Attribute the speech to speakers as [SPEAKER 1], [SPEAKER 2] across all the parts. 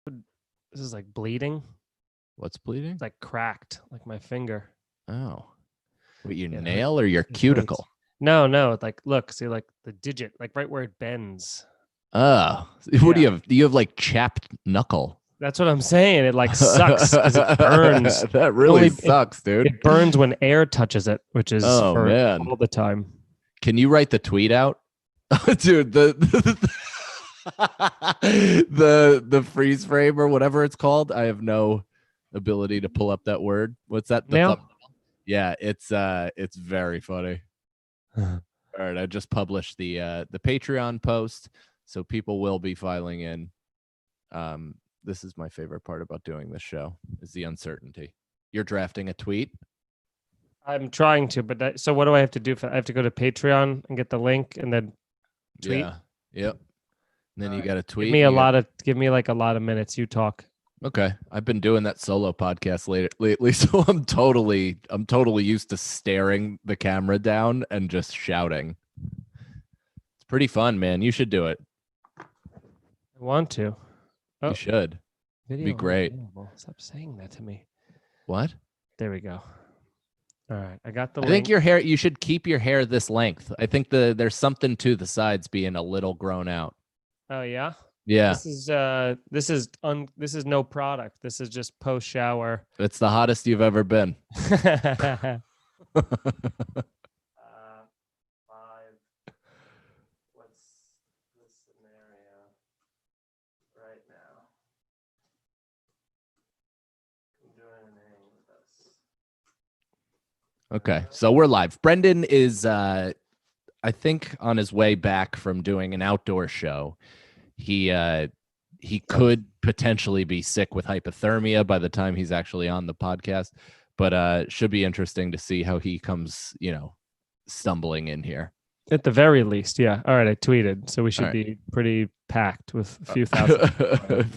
[SPEAKER 1] This is like bleeding.
[SPEAKER 2] What's bleeding?
[SPEAKER 1] It's like cracked, like my finger.
[SPEAKER 2] Oh, what, your
[SPEAKER 1] It
[SPEAKER 2] nail or your
[SPEAKER 1] hurts.
[SPEAKER 2] cuticle?
[SPEAKER 1] No. Like, look, see, like the digit, like right where it bends.
[SPEAKER 2] Oh, what do you have? Do you have like chapped knuckle?
[SPEAKER 1] That's what I'm saying. It like sucks because it burns.
[SPEAKER 2] That really sucks, dude.
[SPEAKER 1] It burns when air touches it, which is
[SPEAKER 2] Oh,
[SPEAKER 1] for
[SPEAKER 2] man.
[SPEAKER 1] all the time.
[SPEAKER 2] Can you write the tweet out? Dude, the freeze frame or whatever it's called. I have no ability to pull up that word. What's that? The
[SPEAKER 1] Now?
[SPEAKER 2] Yeah, it's very funny. All right, I just published the Patreon post, so people will be filing in. This is my favorite part about doing this show is the uncertainty. You're drafting a tweet.
[SPEAKER 1] I'm trying to, but so what do I have to do? I have to go to Patreon and get the link and then tweet.
[SPEAKER 2] Yeah. Yep. And then you got to tweet.
[SPEAKER 1] Give me like a lot of minutes. You talk.
[SPEAKER 2] Okay. I've been doing that solo podcast lately, so I'm totally used to staring the camera down and just shouting. It's pretty fun, man. You should do it.
[SPEAKER 1] I want to.
[SPEAKER 2] Oh. You should.
[SPEAKER 1] It'd
[SPEAKER 2] be great.
[SPEAKER 1] Stop saying that to me.
[SPEAKER 2] What?
[SPEAKER 1] There we go. All right. I got the link.
[SPEAKER 2] I think your hair, you should keep your hair this length. I think there's something to the sides being a little grown out.
[SPEAKER 1] Oh, yeah?
[SPEAKER 2] Yeah.
[SPEAKER 1] This is no product. This is just post shower.
[SPEAKER 2] It's the hottest you've ever been.
[SPEAKER 1] 5. What's the scenario right now? I'm doing anything with us.
[SPEAKER 2] Okay, so we're live. Brendan is, I think, on his way back from doing an outdoor show. He could potentially be sick with hypothermia by the time he's actually on the podcast, but should be interesting to see how he comes, stumbling in here.
[SPEAKER 1] At the very least, yeah. All right, I tweeted, so we should be pretty packed with a few thousand.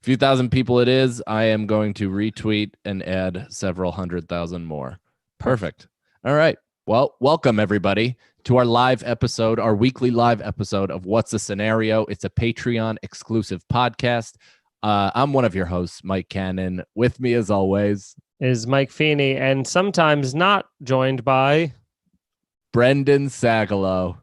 [SPEAKER 2] Few thousand people it is. I am going to retweet and add several 100,000 more. Perfect. All right. Well, welcome everybody to our live episode, our weekly live episode of What's the Scenario? It's a Patreon exclusive podcast. I'm one of your hosts, Mike Cannon. With me, as always,
[SPEAKER 1] is Mike Feeney, and sometimes not joined by
[SPEAKER 2] Brendan Sagalow.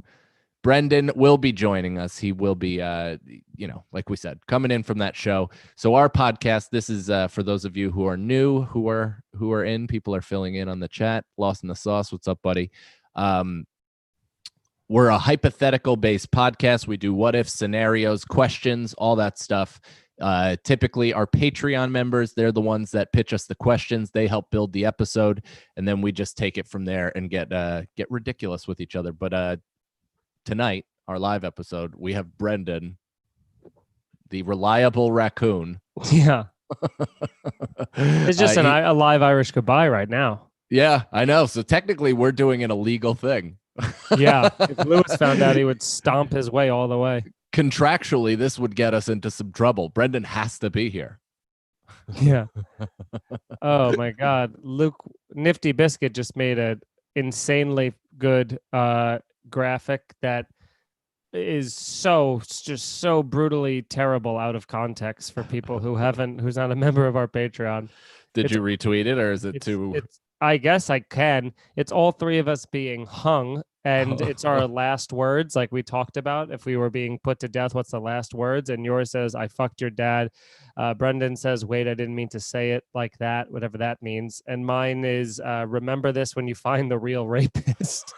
[SPEAKER 2] Brendan will be joining us. He will be, like we said, coming in from that show. So our podcast, this is for those of you who are new, who are in. People are filling in on the chat. Lost in the Sauce. What's up, buddy? We're a hypothetical-based podcast. We do what if scenarios, questions, all that stuff. Typically, our Patreon members, they're the ones that pitch us the questions. They help build the episode, and then we just take it from there and get ridiculous with each other. But tonight, our live episode, we have Brendan, the reliable raccoon.
[SPEAKER 1] Yeah. It's just a live Irish goodbye right now.
[SPEAKER 2] Yeah, I know. So technically, we're doing an illegal thing.
[SPEAKER 1] Yeah. If Lewis found out, he would stomp his way all the way.
[SPEAKER 2] Contractually, this would get us into some trouble. Brendan has to be here.
[SPEAKER 1] Yeah. Oh, my God. Luke Nifty Biscuit just made an insanely good graphic that is just so brutally terrible out of context for people who's not a member of our Patreon.
[SPEAKER 2] Did you retweet it, or is it too?
[SPEAKER 1] I guess I can. It's all three of us being hung, and it's our last words, like we talked about. If we were being put to death, what's the last words? And yours says, "I fucked your dad." Brendan says, "Wait, I didn't mean to say it like that," whatever that means. And mine is, "Remember this when you find the real rapist."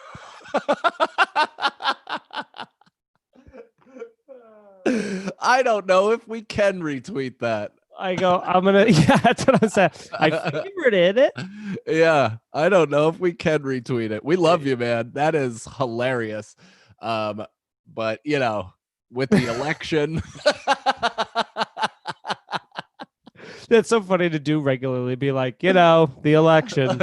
[SPEAKER 2] I don't know if we can retweet that.
[SPEAKER 1] Yeah, that's what I'm saying. I favorited it.
[SPEAKER 2] Yeah, I don't know if we can retweet it. We love you, man. That is hilarious. But with the election.
[SPEAKER 1] That's so funny to do regularly. Be like, the election.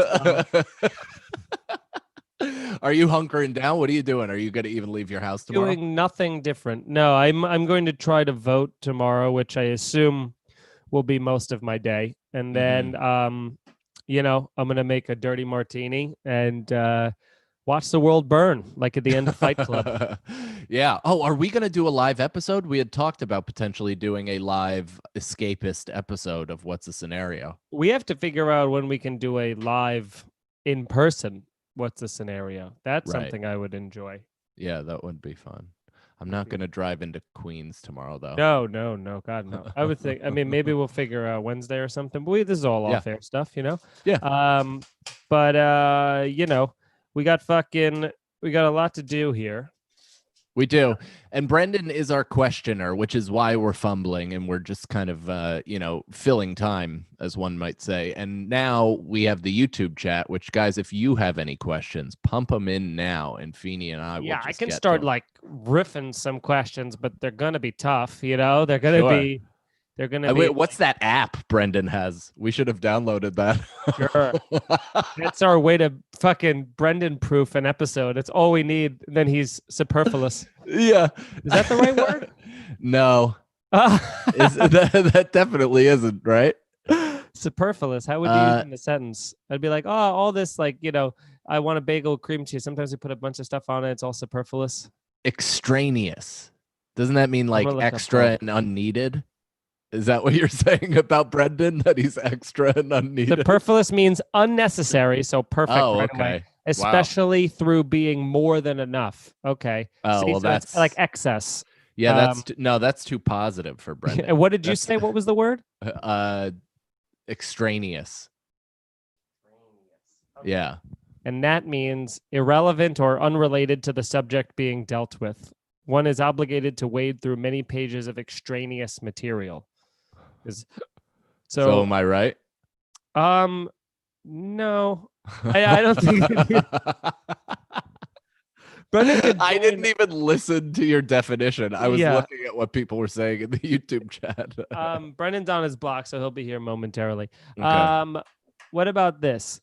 [SPEAKER 2] Are you hunkering down? What are you doing? Are you going to even leave your house tomorrow?
[SPEAKER 1] Doing nothing different. No, I'm going to try to vote tomorrow, which I assume will be most of my day. And then, I'm going to make a dirty martini and watch the world burn, like at the end of Fight Club.
[SPEAKER 2] Yeah. Oh, are we going to do a live episode? We had talked about potentially doing a live escapist episode of What's the Scenario.
[SPEAKER 1] We have to figure out when we can do a live in person. What's the scenario? That's
[SPEAKER 2] Right.
[SPEAKER 1] something I would enjoy.
[SPEAKER 2] Yeah, that would be fun. I'm not going to drive into Queens tomorrow, though.
[SPEAKER 1] No, God, no. I would think. I mean, maybe we'll figure out Wednesday or something. But this is all
[SPEAKER 2] Yeah.
[SPEAKER 1] off-air stuff, you know.
[SPEAKER 2] Yeah.
[SPEAKER 1] But you know, we got a lot to do here.
[SPEAKER 2] We do. And Brendan is our questioner, which is why we're fumbling and we're just kind of, filling time, as one might say. And now we have the YouTube chat, which, guys, if you have any questions, pump them in now. And Feeney and I will
[SPEAKER 1] Yeah, I
[SPEAKER 2] just
[SPEAKER 1] can
[SPEAKER 2] get
[SPEAKER 1] start
[SPEAKER 2] to 'em.
[SPEAKER 1] like riffing some questions, but they're going to be tough, you know? They're going to
[SPEAKER 2] Sure.
[SPEAKER 1] be. They're going to be.
[SPEAKER 2] Wait, what's that app Brendan has? We should have downloaded that.
[SPEAKER 1] Sure. That's our way to fucking Brendan proof an episode. It's all we need. Then he's superfluous.
[SPEAKER 2] Yeah.
[SPEAKER 1] Is that the right word?
[SPEAKER 2] No. That definitely isn't, right?
[SPEAKER 1] Superfluous. How would you use it in a sentence? I'd be like, oh, all this, like, you know, I want a bagel with cream cheese. Sometimes we put a bunch of stuff on it. It's all superfluous.
[SPEAKER 2] Extraneous. Doesn't that mean like
[SPEAKER 1] gonna look up
[SPEAKER 2] extra and unneeded? Is that what you're saying about Brendan? That he's extra and unneeded?
[SPEAKER 1] Superfluous means unnecessary. So perfect.
[SPEAKER 2] Oh,
[SPEAKER 1] right away.
[SPEAKER 2] okay.
[SPEAKER 1] Especially through being more than enough. Okay.
[SPEAKER 2] Oh,
[SPEAKER 1] See,
[SPEAKER 2] well,
[SPEAKER 1] so it's
[SPEAKER 2] that's
[SPEAKER 1] like excess.
[SPEAKER 2] Yeah, that's too positive for Brendan.
[SPEAKER 1] And what did you say? What was the word?
[SPEAKER 2] Extraneous.
[SPEAKER 1] Okay.
[SPEAKER 2] Yeah.
[SPEAKER 1] And that means irrelevant or unrelated to the subject being dealt with. One is obligated to wade through many pages of extraneous material.
[SPEAKER 2] So am I right?
[SPEAKER 1] No, I don't think.
[SPEAKER 2] I didn't even listen to your definition. I was
[SPEAKER 1] Yeah.
[SPEAKER 2] looking at what people were saying in the YouTube chat.
[SPEAKER 1] Brendan's on his block, so he'll be here momentarily.
[SPEAKER 2] Okay.
[SPEAKER 1] What about this?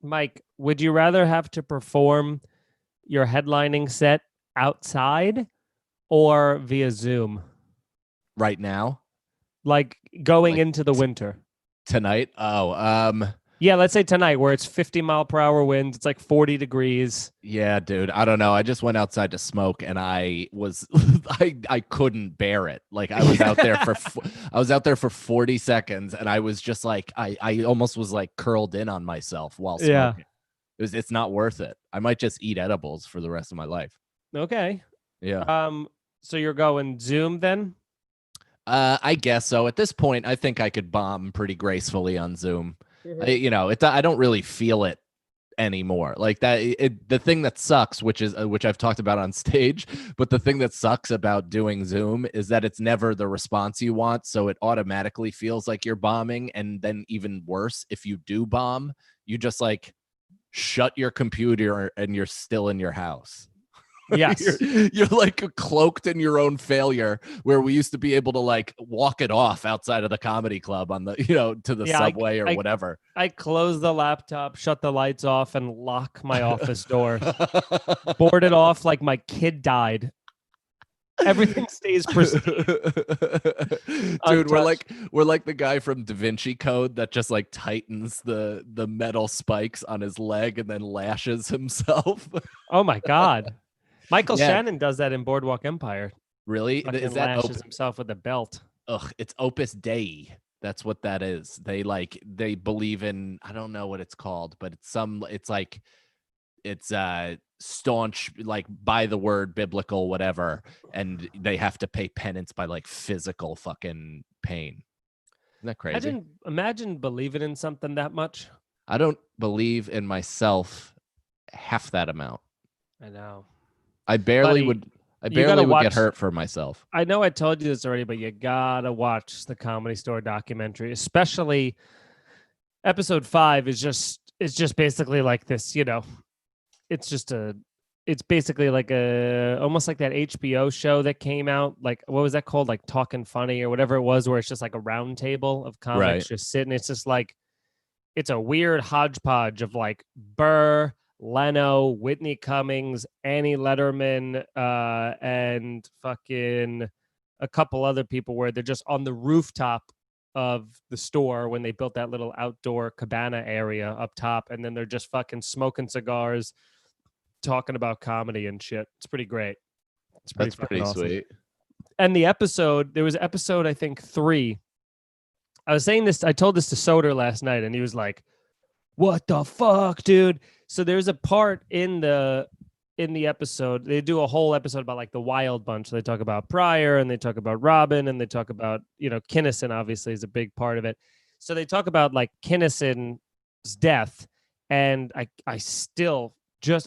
[SPEAKER 1] Mike, would you rather have to perform your headlining set outside or via Zoom?
[SPEAKER 2] Right now?
[SPEAKER 1] Like going
[SPEAKER 2] Like
[SPEAKER 1] into the winter?
[SPEAKER 2] Tonight? Oh,
[SPEAKER 1] yeah, let's say tonight where it's 50-mile-per-hour winds. It's like 40 degrees.
[SPEAKER 2] yeah, dude. I don't know. I just went outside to smoke and I was I couldn't bear it. Like I was out there for 40 seconds and I was just like I almost was like curled in on myself while smoking.
[SPEAKER 1] Yeah.
[SPEAKER 2] It's not worth it. I might just eat edibles for the rest of my life.
[SPEAKER 1] Okay.
[SPEAKER 2] Yeah.
[SPEAKER 1] So you're going Zoom then?
[SPEAKER 2] I guess so. At this point, I think I could bomb pretty gracefully on Zoom. I don't really feel it anymore. Like that. The thing that sucks, which I've talked about on stage, but the thing that sucks about doing Zoom is that it's never the response you want. So it automatically feels like you're bombing, and then even worse, if you do bomb, you just like shut your computer and you're still in your house.
[SPEAKER 1] Yes.
[SPEAKER 2] You're like cloaked in your own failure, where we used to be able to like walk it off outside of the comedy club on the, to the subway or whatever.
[SPEAKER 1] I close the laptop, shut the lights off, and lock my office door. Board it off like my kid died. Everything stays pristine.
[SPEAKER 2] Dude, we're like the guy from Da Vinci Code that just like tightens the metal spikes on his leg and then lashes himself.
[SPEAKER 1] Oh my God. Michael
[SPEAKER 2] Yeah.
[SPEAKER 1] Shannon does that in Boardwalk Empire.
[SPEAKER 2] Really?
[SPEAKER 1] Fucking
[SPEAKER 2] Is that
[SPEAKER 1] lashes himself with a belt.
[SPEAKER 2] Ugh, it's Opus Dei. That's what that is. They believe in, I don't know what it's called, but it's staunch, like by the word biblical, whatever, and they have to pay penance by like physical fucking pain. Isn't that crazy?
[SPEAKER 1] Imagine believing in something that much.
[SPEAKER 2] I don't believe in myself half that amount.
[SPEAKER 1] I know.
[SPEAKER 2] I barely
[SPEAKER 1] Buddy,
[SPEAKER 2] would
[SPEAKER 1] gotta watch-
[SPEAKER 2] get hurt for myself.
[SPEAKER 1] I know I told you this already, but you gotta watch the Comedy Store documentary, especially episode 5 is just basically like this, it's basically like almost like that HBO show that came out, like what was that called? Like Talking Funny or whatever it was, where it's just like a round table of comics
[SPEAKER 2] Right.
[SPEAKER 1] just sitting. It's just like, it's a weird hodgepodge of like Burr, Leno, Whitney Cummings, Annie Letterman, and fucking a couple other people, where they're just on the rooftop of the store when they built that little outdoor cabana area up top, and then they're just fucking smoking cigars, talking about comedy and shit. It's pretty great. It's pretty
[SPEAKER 2] That's pretty
[SPEAKER 1] awesome.
[SPEAKER 2] sweet.
[SPEAKER 1] And the episode, there was episode, I think 3. I was saying this, I told this to Soder last night, and he was like, what the fuck, dude? So there's a part in the episode, they do a whole episode about like the Wild Bunch. They talk about Pryor, and they talk about Robin, and they talk about, Kinnison obviously is a big part of it. So they talk about like Kinnison's death, and I still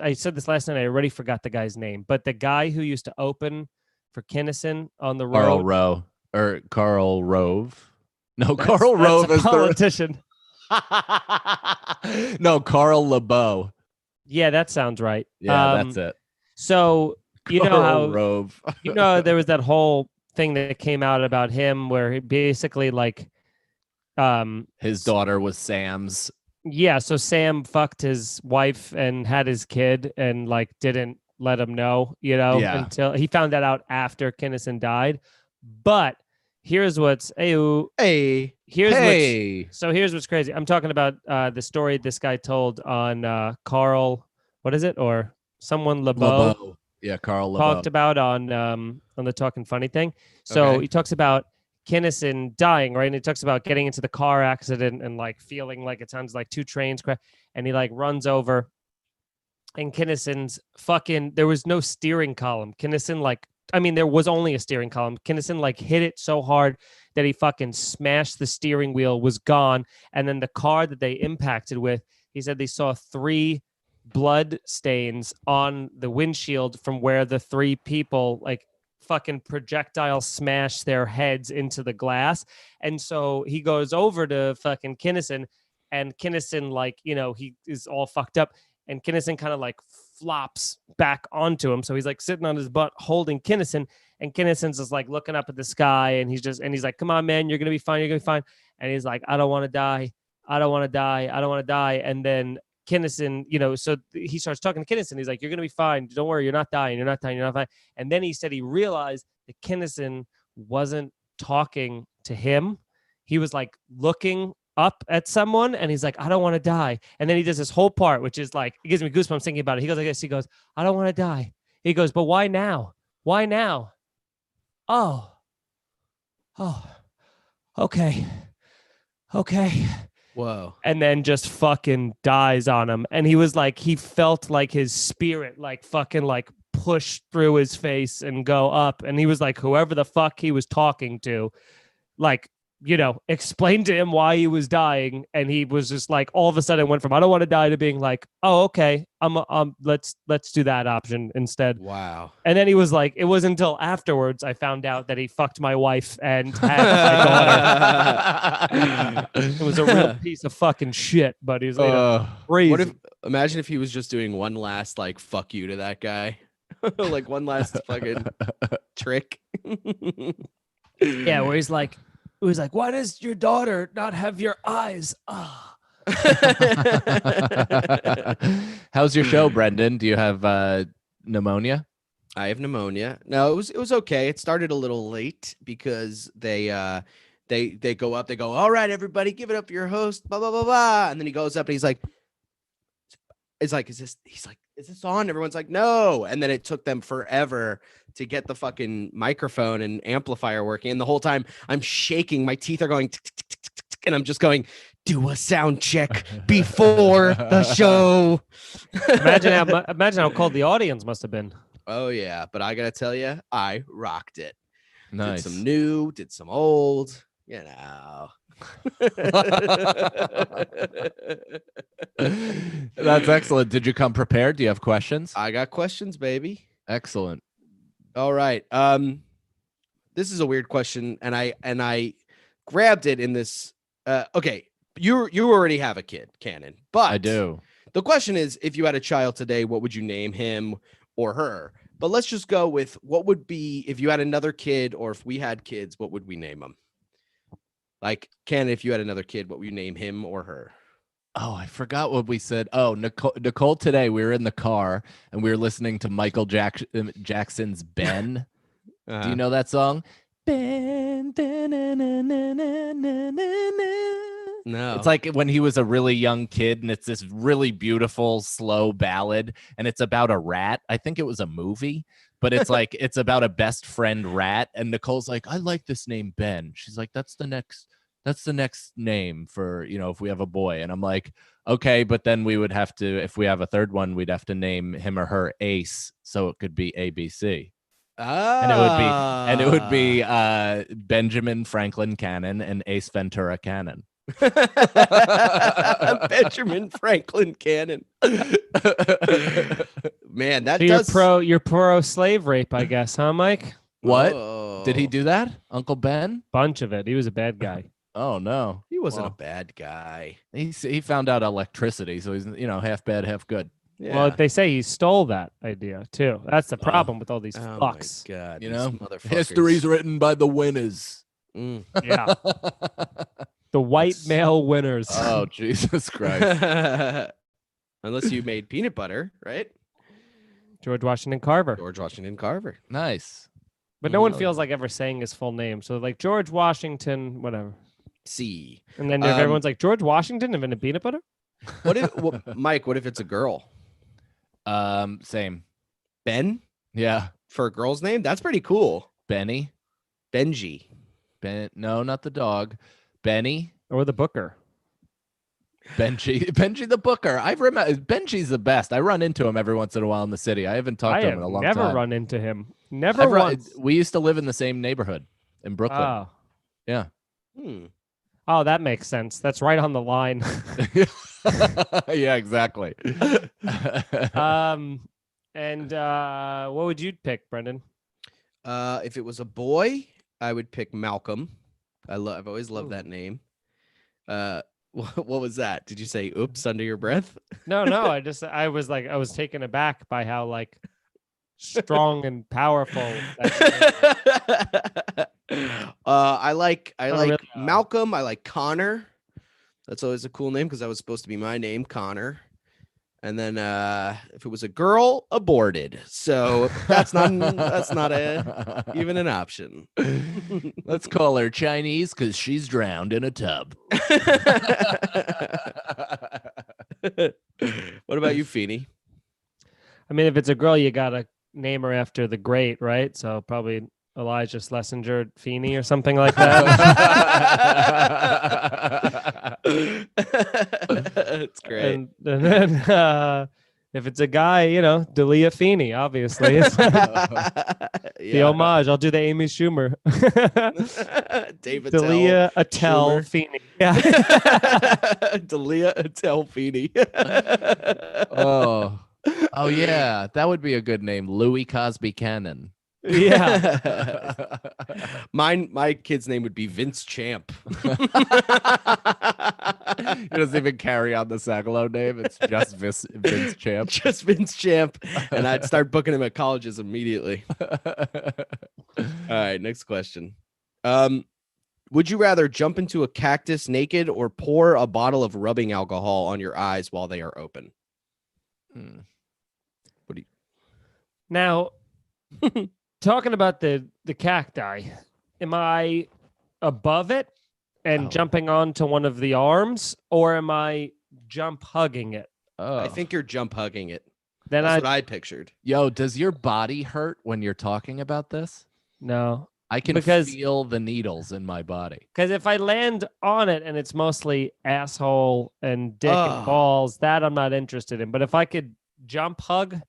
[SPEAKER 1] I said this last night, I already forgot the guy's name, but the guy who used to open for Kinnison on the road.
[SPEAKER 2] Carl Rove. No, Carl Rove is
[SPEAKER 1] politician.
[SPEAKER 2] No, Carl LeBeau.
[SPEAKER 1] Yeah, that sounds right.
[SPEAKER 2] Yeah, that's it.
[SPEAKER 1] So you
[SPEAKER 2] Carl
[SPEAKER 1] know how
[SPEAKER 2] Rove.
[SPEAKER 1] there was that whole thing that came out about him where he basically like
[SPEAKER 2] his daughter was Sam's.
[SPEAKER 1] Yeah, so Sam fucked his wife and had his kid and like didn't let him know, until he found that out after Kinnison died. But here's what's so here's what's crazy. I'm talking about the story this guy told on Carl, what is it? Or someone LeBeau.
[SPEAKER 2] Yeah, Carl LeBeau.
[SPEAKER 1] Talked about on the Talking Funny thing. So he talks about Kinnison dying, right? And he talks about getting into the car accident and like feeling like it sounds like 2 trains crash, and he like runs over, and Kinnison's there was no steering column. There was only a steering column. Kinnison like hit it so hard that he fucking smashed the steering wheel, was gone. And then the car that they impacted with, he said they saw 3 blood stains on the windshield from where the 3 people like fucking projectile smash their heads into the glass. And so he goes over to fucking Kinnison, and Kinnison, like, he is all fucked up, and Kinnison kind of like flops back onto him. So he's like sitting on his butt holding Kinnison, and Kinnison's just like looking up at the sky, and he's like, come on, man, you're gonna be fine, and he's like, I don't want to die, and then Kinnison, so he starts talking to Kinnison. He's like, you're going to be fine. Don't worry. You're not dying. And then he said he realized that Kinnison wasn't talking to him. He was like looking up at someone, and he's like, I don't want to die. And then he does this whole part, which is like, it gives me goosebumps thinking about it. He goes like this. He goes, I don't want to die. He goes, but why now? Why now? Oh, okay.
[SPEAKER 3] Whoa.
[SPEAKER 1] And then just fucking dies on him. And he was like, he felt like his spirit like fucking like push through his face and go up. And he was like, whoever the fuck he was talking to, like, explained to him why he was dying. And he was just like, all of a sudden went from, I don't want to die, to being like, oh, okay, let's do that option instead.
[SPEAKER 3] Wow.
[SPEAKER 1] And then he was like, it wasn't until afterwards I found out that he fucked my wife and had my daughter. It was a real piece of fucking shit, but he was crazy.
[SPEAKER 3] Imagine if he was just doing one last like fuck you to that guy. Like one last fucking trick.
[SPEAKER 1] Yeah, where he's like, why does your daughter not have your eyes?
[SPEAKER 2] How's your show, Brendan? Do you have pneumonia?
[SPEAKER 3] I have pneumonia. No, it was okay. It started a little late because they go up, they go, all right, everybody, give it up for your host, blah blah blah blah. And then he goes up and he's like, is this on? Everyone's like, no. And then it took them forever to get the fucking microphone and amplifier working. And the whole time I'm shaking, my teeth are going, and I'm just going, do a sound check before the show.
[SPEAKER 1] Imagine how cold the audience must have been.
[SPEAKER 3] Oh yeah, but I gotta tell you, I rocked it.
[SPEAKER 2] Nice.
[SPEAKER 3] Did some new, did some old,
[SPEAKER 2] That's excellent. Did you come prepared? Do you have questions?
[SPEAKER 3] I got questions, baby.
[SPEAKER 2] Excellent.
[SPEAKER 3] All right. This is a weird question, and I grabbed it in this. Okay, you already have a kid, Cannon, but
[SPEAKER 2] I do.
[SPEAKER 3] The question is, if you had a child today, what would you name him or her? But let's just go with what would be if you had another kid, or if we had kids, what would we name them? Like, Cannon, if you had another kid, what would you name him or her?
[SPEAKER 2] Oh, I forgot what we said. Oh, Nicole today, we were in the car and we were listening to Michael Jackson's Ben. Do you know that song? Ben.
[SPEAKER 3] No.
[SPEAKER 2] It's like when he was a really young kid, and it's this really beautiful, slow ballad, and it's about a rat. I think it was a movie, but it's like it's about a best friend rat. And Nicole's like, I like this name Ben. She's like, that's the next name for, if we have a boy. And I'm like, okay, but then we would have to, if we have a third one, we'd have to name him or her Ace, so it could be ABC. And it would be Benjamin Franklin Cannon and Ace Ventura Cannon.
[SPEAKER 3] Benjamin Franklin Cannon. Man, that
[SPEAKER 1] So you're pro slave rape, I guess, huh, Mike?
[SPEAKER 2] What?
[SPEAKER 3] Oh.
[SPEAKER 2] Did he do that? Uncle Ben?
[SPEAKER 1] Bunch of it. He was a bad guy.
[SPEAKER 2] Oh no.
[SPEAKER 3] He wasn't
[SPEAKER 2] Well,
[SPEAKER 3] a bad guy.
[SPEAKER 2] he found out electricity, so he's half bad, half good.
[SPEAKER 3] Yeah.
[SPEAKER 1] Well, they say he stole that idea too. That's the problem with all these
[SPEAKER 3] Oh
[SPEAKER 1] fucks.
[SPEAKER 3] my God.
[SPEAKER 2] You
[SPEAKER 3] these
[SPEAKER 2] know,
[SPEAKER 3] motherfuckers.
[SPEAKER 2] History's written by the winners.
[SPEAKER 3] Mm.
[SPEAKER 1] Yeah, the white male winners.
[SPEAKER 2] Oh, Jesus Christ.
[SPEAKER 3] Unless you made peanut butter, right?
[SPEAKER 1] George Washington Carver.
[SPEAKER 3] George Washington Carver.
[SPEAKER 2] Nice.
[SPEAKER 1] But no one
[SPEAKER 3] Oh.
[SPEAKER 1] feels like ever saying his full name. So like George Washington, whatever.
[SPEAKER 3] C.
[SPEAKER 1] And then if everyone's like George Washington invented peanut butter.
[SPEAKER 3] Mike, what if it's a girl?
[SPEAKER 2] Same.
[SPEAKER 3] Ben
[SPEAKER 2] Yeah.
[SPEAKER 3] for a girl's name? That's pretty cool.
[SPEAKER 2] Benny.
[SPEAKER 3] Benji.
[SPEAKER 2] No, not the dog. Benny.
[SPEAKER 1] Or the Booker.
[SPEAKER 2] Benji the Booker. I remember Benji's the best. I run into him every once in a while in the city. I haven't talked
[SPEAKER 1] I
[SPEAKER 2] to him
[SPEAKER 1] have
[SPEAKER 2] in a long
[SPEAKER 1] never
[SPEAKER 2] time.
[SPEAKER 1] run into him. Never once.
[SPEAKER 2] We used to live in the same neighborhood in Brooklyn.
[SPEAKER 1] Oh.
[SPEAKER 2] Yeah.
[SPEAKER 1] Oh, that makes sense. That's right on the line.
[SPEAKER 2] Yeah, exactly.
[SPEAKER 1] And what would you pick, Brendan?
[SPEAKER 3] If it was a boy, I would pick Malcolm. I've always loved that name. What was that? Did you say oops under your breath?
[SPEAKER 1] No. I was taken aback by how like strong and powerful.
[SPEAKER 3] I like
[SPEAKER 1] really?
[SPEAKER 3] Malcolm. I like Connor. That's always a cool name because that was supposed to be my name, Connor. And then if it was a girl, aborted. So that's not even an option.
[SPEAKER 2] Let's call her Chinese because she's drowned in a tub.
[SPEAKER 3] What about you, Feeney?
[SPEAKER 1] I mean, if it's a girl, you gotta name her after the great, right? So probably Elijah Schlesinger Feeney or something like that.
[SPEAKER 3] That's great.
[SPEAKER 1] And then if it's a guy, Dalia Feeney, obviously. The homage. I'll do the Amy Schumer.
[SPEAKER 3] David
[SPEAKER 1] Dalia Attell
[SPEAKER 3] Schumer.
[SPEAKER 1] Feeney. Yeah.
[SPEAKER 3] Dalia Attell Feeney.
[SPEAKER 2] Oh yeah, that would be a good name, Louis Cosby Cannon.
[SPEAKER 1] Yeah.
[SPEAKER 3] My kid's name would be Vince Champ.
[SPEAKER 2] He doesn't even carry on the Sagalo name. It's just Vince Champ.
[SPEAKER 3] Just Vince Champ. And I'd start booking him at colleges immediately. All right, next question. Would you rather jump into a cactus naked or pour a bottle of rubbing alcohol on your eyes while they are open?
[SPEAKER 1] Now, talking about the cacti, am I above it and jumping onto one of the arms, or am I jump hugging it?
[SPEAKER 3] I think you're jump hugging it.
[SPEAKER 1] Then
[SPEAKER 3] That's what I pictured.
[SPEAKER 2] Yo, does your body hurt when you're talking about this?
[SPEAKER 1] No.
[SPEAKER 2] I can feel the needles in my body.
[SPEAKER 1] Because if I land on it and it's mostly asshole and dick and balls, that I'm not interested in. But if I could jump hug,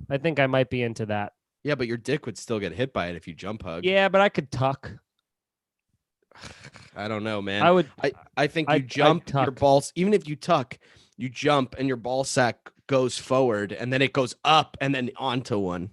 [SPEAKER 1] I think I might be into that.
[SPEAKER 3] Yeah, but your dick would still get hit by it if you jump hug.
[SPEAKER 1] Yeah, but I could tuck.
[SPEAKER 3] I don't know, man.
[SPEAKER 1] I would.
[SPEAKER 3] I think you jump your balls. Even if you tuck, you jump and your ball sack goes forward and then it goes up and then onto one.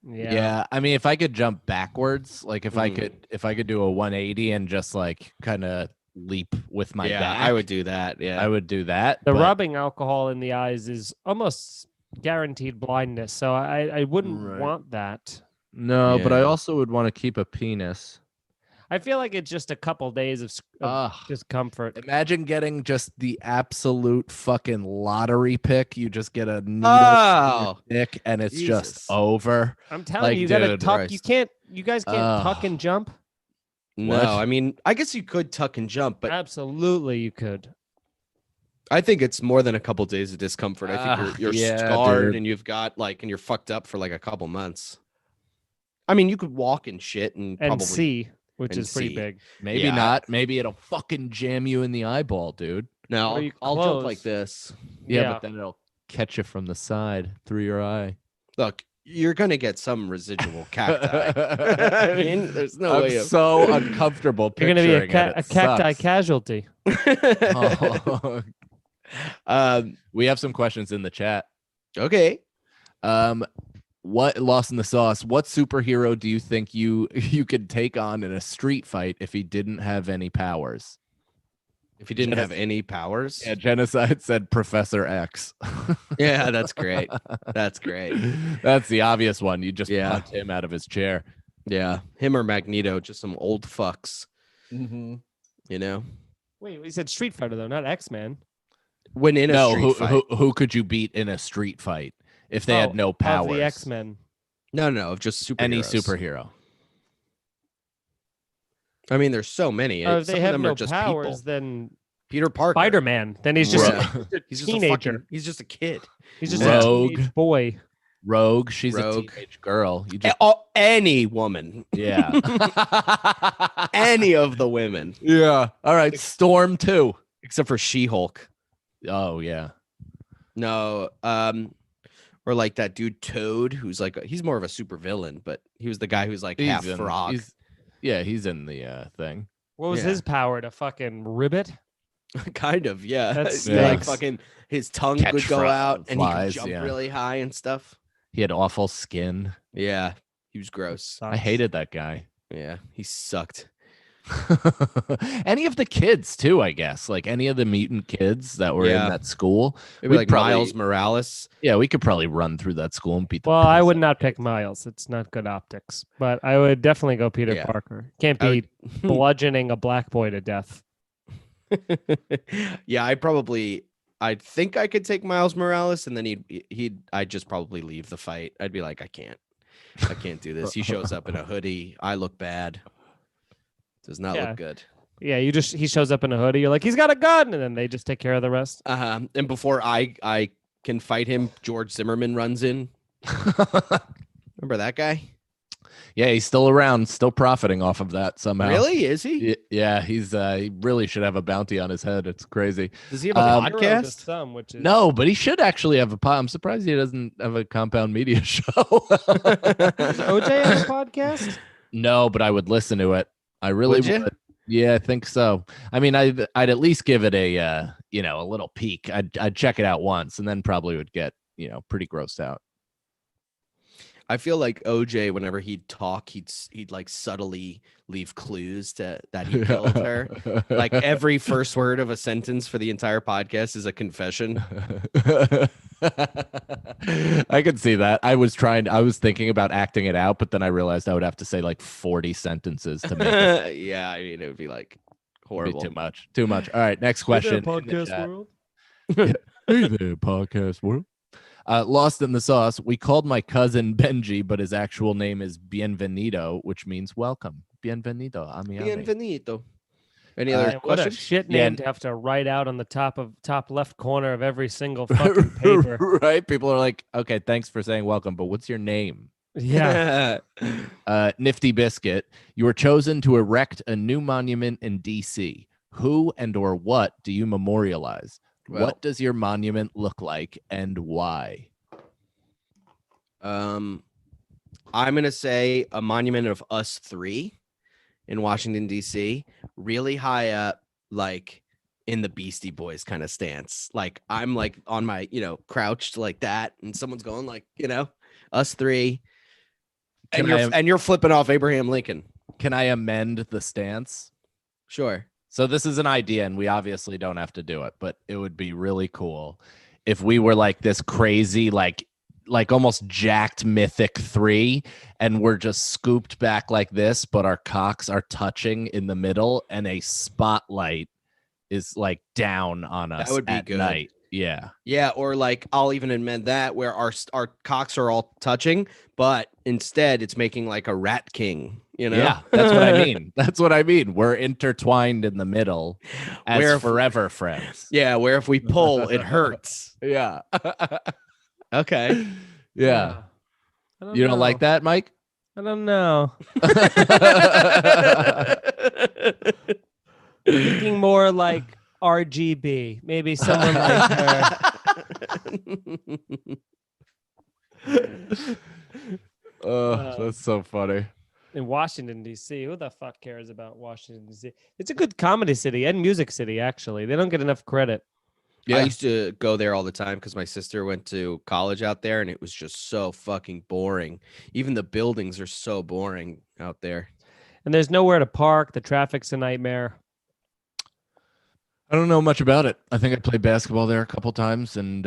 [SPEAKER 2] Yeah. I mean, if I could jump backwards, like if I could do a 180 and just like kind of leap with my back,
[SPEAKER 3] I would do that. Yeah,
[SPEAKER 2] I would do that.
[SPEAKER 1] The rubbing alcohol in the eyes is almost guaranteed blindness, so I wouldn't want that.
[SPEAKER 2] No, but I also would want to keep a penis.
[SPEAKER 1] I feel like it's just a couple days of discomfort.
[SPEAKER 2] Imagine getting just the absolute fucking lottery pick. You just get a needle in your dick and it's just over.
[SPEAKER 1] I'm telling you, you gotta tuck.
[SPEAKER 2] Christ.
[SPEAKER 1] You guys can't tuck and jump.
[SPEAKER 3] No,
[SPEAKER 2] What?
[SPEAKER 3] I mean, I guess you could tuck and jump, but
[SPEAKER 1] Absolutely, you could.
[SPEAKER 3] I think it's more than a couple days of discomfort. I think you're
[SPEAKER 2] yeah,
[SPEAKER 3] scarred
[SPEAKER 2] dude.
[SPEAKER 3] and you've got and you're fucked up for like a couple months. I mean, you could walk and shit and
[SPEAKER 1] And
[SPEAKER 3] probably
[SPEAKER 1] C, which
[SPEAKER 3] and
[SPEAKER 1] is pretty
[SPEAKER 3] C.
[SPEAKER 1] big.
[SPEAKER 2] Maybe
[SPEAKER 3] Yeah.
[SPEAKER 2] not. Maybe it'll fucking jam you in the eyeball, dude.
[SPEAKER 3] No,
[SPEAKER 1] Or you
[SPEAKER 3] I'll jump like
[SPEAKER 1] close.
[SPEAKER 3] this.
[SPEAKER 2] Yeah, but then it'll catch you from the side through your eye.
[SPEAKER 3] Look, you're gonna get some residual cacti. I mean, there's no
[SPEAKER 2] I'm
[SPEAKER 3] way of.
[SPEAKER 2] so uncomfortable
[SPEAKER 1] you're gonna be a,
[SPEAKER 2] picturing it.
[SPEAKER 1] a
[SPEAKER 2] It
[SPEAKER 1] cacti
[SPEAKER 2] sucks.
[SPEAKER 1] casualty.
[SPEAKER 2] Oh. We have some questions in the chat.
[SPEAKER 3] Okay.
[SPEAKER 2] What Lost in the Sauce? What superhero do you think you could take on in a street fight if he didn't have any powers?
[SPEAKER 3] If you didn't have any powers,
[SPEAKER 2] Yeah, Genocide said Professor X.
[SPEAKER 3] yeah, that's great. That's great.
[SPEAKER 2] That's the obvious one. You just
[SPEAKER 3] Yeah.
[SPEAKER 2] punch him out of his chair.
[SPEAKER 3] Yeah, him or Magneto, just some old fucks. You know,
[SPEAKER 1] Wait, we said Street Fighter though, not X-Men.
[SPEAKER 3] when in a
[SPEAKER 2] No,
[SPEAKER 3] street fight.
[SPEAKER 2] who could you beat in a street fight if they had no
[SPEAKER 1] Of
[SPEAKER 2] powers?
[SPEAKER 1] the X-Men.
[SPEAKER 3] No, of just superheroes.
[SPEAKER 2] Any superhero.
[SPEAKER 3] I mean, there's so many.
[SPEAKER 1] Or if
[SPEAKER 3] Some
[SPEAKER 1] they
[SPEAKER 3] of
[SPEAKER 1] have
[SPEAKER 3] them
[SPEAKER 1] no
[SPEAKER 3] are just
[SPEAKER 1] powers,
[SPEAKER 3] people.
[SPEAKER 1] then
[SPEAKER 3] Peter Parker.
[SPEAKER 1] Spider-Man. Then he's just,
[SPEAKER 3] Right.
[SPEAKER 1] a
[SPEAKER 3] He's just
[SPEAKER 1] teenager.
[SPEAKER 3] a fucking, he's just a kid.
[SPEAKER 1] He's just
[SPEAKER 2] Rogue.
[SPEAKER 1] a teenage boy.
[SPEAKER 2] Rogue, she's
[SPEAKER 3] Rogue.
[SPEAKER 2] a teenage girl. You just
[SPEAKER 3] Any woman,
[SPEAKER 2] yeah.
[SPEAKER 3] any of the women,
[SPEAKER 2] Yeah. All right. Storm 2.
[SPEAKER 3] except for She-Hulk.
[SPEAKER 2] Oh yeah.
[SPEAKER 3] No, or like that dude Toad, who's like he's more of a super villain, but he was the guy who's like half frog.
[SPEAKER 2] He's in the thing.
[SPEAKER 1] What was
[SPEAKER 3] Yeah.
[SPEAKER 1] his power? To fucking ribbit?
[SPEAKER 3] Kind of, yeah.
[SPEAKER 1] That's
[SPEAKER 3] He, like
[SPEAKER 1] stinks.
[SPEAKER 3] fucking his tongue
[SPEAKER 2] Catch
[SPEAKER 3] would go out and
[SPEAKER 2] flies,
[SPEAKER 3] he could jump
[SPEAKER 2] yeah.
[SPEAKER 3] really high and stuff.
[SPEAKER 2] He had awful skin.
[SPEAKER 3] Yeah, he was gross.
[SPEAKER 2] I hated that guy.
[SPEAKER 3] Yeah, he sucked.
[SPEAKER 2] Any of the kids too, I guess. Like any of the mutant kids that were
[SPEAKER 3] Yeah.
[SPEAKER 2] in that school.
[SPEAKER 3] Maybe
[SPEAKER 2] We'd
[SPEAKER 3] like
[SPEAKER 2] probably-
[SPEAKER 3] Miles Morales.
[SPEAKER 2] Yeah, we could probably run through that school and beat the
[SPEAKER 1] Well, I
[SPEAKER 2] piss
[SPEAKER 1] would
[SPEAKER 2] out
[SPEAKER 1] not
[SPEAKER 2] of
[SPEAKER 1] pick Miles. It's not good optics. But I would definitely go Peter
[SPEAKER 3] Yeah.
[SPEAKER 1] Parker. Can't
[SPEAKER 3] I
[SPEAKER 1] be bludgeoning a black boy to death.
[SPEAKER 3] Yeah, I think I could take Miles Morales, and then I'd just probably leave the fight. I'd be like, I can't do this. He shows up in a hoodie. I look bad. Does not
[SPEAKER 1] Yeah.
[SPEAKER 3] look good.
[SPEAKER 1] Yeah, he shows up in a hoodie. You're like, he's got a gun, and then they just take care of the rest.
[SPEAKER 3] And before I can fight him, George Zimmerman runs in. Remember that guy?
[SPEAKER 2] Yeah, he's still around, still profiting off of that somehow.
[SPEAKER 3] Really? Is he?
[SPEAKER 2] Yeah, he's he really should have a bounty on his head. It's crazy.
[SPEAKER 3] Does he have a
[SPEAKER 1] Hero to
[SPEAKER 3] podcast?
[SPEAKER 1] some, which is
[SPEAKER 2] No, but he should actually have a pod. I'm surprised he doesn't have a Compound Media show.
[SPEAKER 1] Does OJ have a podcast?
[SPEAKER 2] No, but I would listen to it. I really
[SPEAKER 3] Would ya?
[SPEAKER 2] would. Yeah, I think so. I mean, I'd at least give it a a little peek. I'd check it out once, and then probably would get pretty grossed out.
[SPEAKER 3] I feel like OJ, whenever he'd talk, he'd like subtly leave clues that he killed her. Like every first word of a sentence for the entire podcast is a confession.
[SPEAKER 2] I could see that. I was thinking about acting it out, but then I realized I would have to say like 40 sentences to make it.
[SPEAKER 3] Yeah, I mean it would be like
[SPEAKER 2] Be
[SPEAKER 3] horrible.
[SPEAKER 2] too much. Too much. All right, next
[SPEAKER 1] Hey there,
[SPEAKER 2] question. in the
[SPEAKER 1] podcast
[SPEAKER 2] chat.
[SPEAKER 1] world.
[SPEAKER 2] Hey there, podcast world. Lost in the Sauce. We called my cousin Benji, but his actual name is Bienvenido, which means welcome. Bienvenido, ami.
[SPEAKER 3] Bienvenido. Any
[SPEAKER 2] Uh,
[SPEAKER 3] other
[SPEAKER 1] Man, what a
[SPEAKER 3] questions?
[SPEAKER 1] shit
[SPEAKER 2] Yeah.
[SPEAKER 1] name to have to write out on the top left corner of every single fucking paper.
[SPEAKER 2] Right? People are like, okay, thanks for saying welcome, but what's your name?
[SPEAKER 1] Yeah.
[SPEAKER 2] Nifty Biscuit. You were chosen to erect a new monument in DC. Who and or what do you memorialize?
[SPEAKER 3] Well-
[SPEAKER 2] What does your monument look like and why?
[SPEAKER 3] I'm gonna say a monument of us three in Washington D.C. Really high up, like in the Beastie Boys kind of stance. Like I'm like on my crouched like that, and someone's going like us three, and you're flipping off Abraham Lincoln.
[SPEAKER 2] Can I amend the stance?
[SPEAKER 3] Sure.
[SPEAKER 2] So this is an idea, and we obviously don't have to do it, but it would be really cool if we were like this crazy, like almost jacked Mythic 3, and we're just scooped back like this, but our cocks are touching in the middle, and a spotlight is like down on us.
[SPEAKER 3] That would be
[SPEAKER 2] at
[SPEAKER 3] good.
[SPEAKER 2] night. Yeah.
[SPEAKER 3] Yeah, or like I'll even amend that where our cocks are all touching, but instead it's making like a rat king You know?
[SPEAKER 2] Yeah, that's what I mean. That's what I mean. We're intertwined in the middle as
[SPEAKER 3] Where if-
[SPEAKER 2] forever friends.
[SPEAKER 3] Yeah, where if we pull, it hurts.
[SPEAKER 2] Yeah.
[SPEAKER 3] Okay.
[SPEAKER 2] Yeah.
[SPEAKER 1] I
[SPEAKER 2] You don't like that, Mike?
[SPEAKER 1] I don't know. Thinking more like RGB, maybe someone like her.
[SPEAKER 2] That's so funny.
[SPEAKER 1] In Washington, D.C. Who the fuck cares about Washington, D.C.? It's a good comedy city and music city, actually. They don't get enough credit.
[SPEAKER 3] I used to go there all the time because my sister went to college out there, and it was just so fucking boring. Even the buildings are so boring out there.
[SPEAKER 1] And there's nowhere to park. The traffic's a nightmare.
[SPEAKER 2] I don't know much about it. I think I played basketball there a couple times and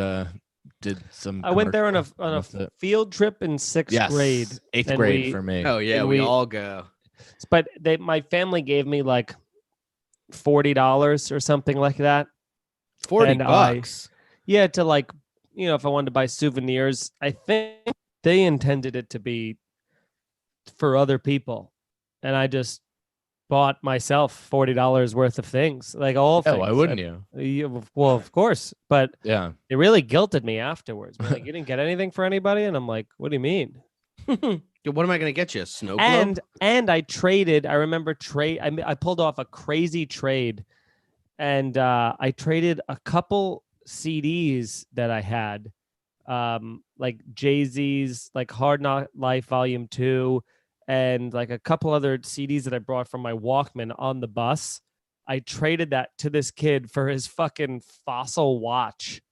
[SPEAKER 2] did some.
[SPEAKER 1] I went there on a
[SPEAKER 2] commercial-
[SPEAKER 1] field trip in sixth grade.
[SPEAKER 2] Eighth
[SPEAKER 1] and
[SPEAKER 2] grade for me.
[SPEAKER 3] Oh yeah,
[SPEAKER 1] And
[SPEAKER 3] we
[SPEAKER 1] we-
[SPEAKER 3] all go.
[SPEAKER 1] But my family gave me like $40 or something like that.
[SPEAKER 3] 40
[SPEAKER 1] And I-
[SPEAKER 3] bucks.
[SPEAKER 1] Yeah, to like, if I wanted to buy souvenirs, I think they intended it to be for other people. And I just bought myself $40 worth of things, like all
[SPEAKER 2] Oh,
[SPEAKER 1] things.
[SPEAKER 2] why wouldn't you?
[SPEAKER 1] Well, of course. But
[SPEAKER 2] Yeah.
[SPEAKER 1] it really guilted me afterwards. Like, you didn't get anything for anybody? And I'm like, what do you mean?
[SPEAKER 3] Dude, what am I gonna get you? A snow globe?
[SPEAKER 1] And I traded. I remember I pulled off a crazy trade, and I traded a couple CDs that I had, like Jay-Z's, like Hard Knock Life Volume 2, and like a couple other CDs that I brought from my Walkman on the bus. I traded that to this kid for his fucking Fossil watch.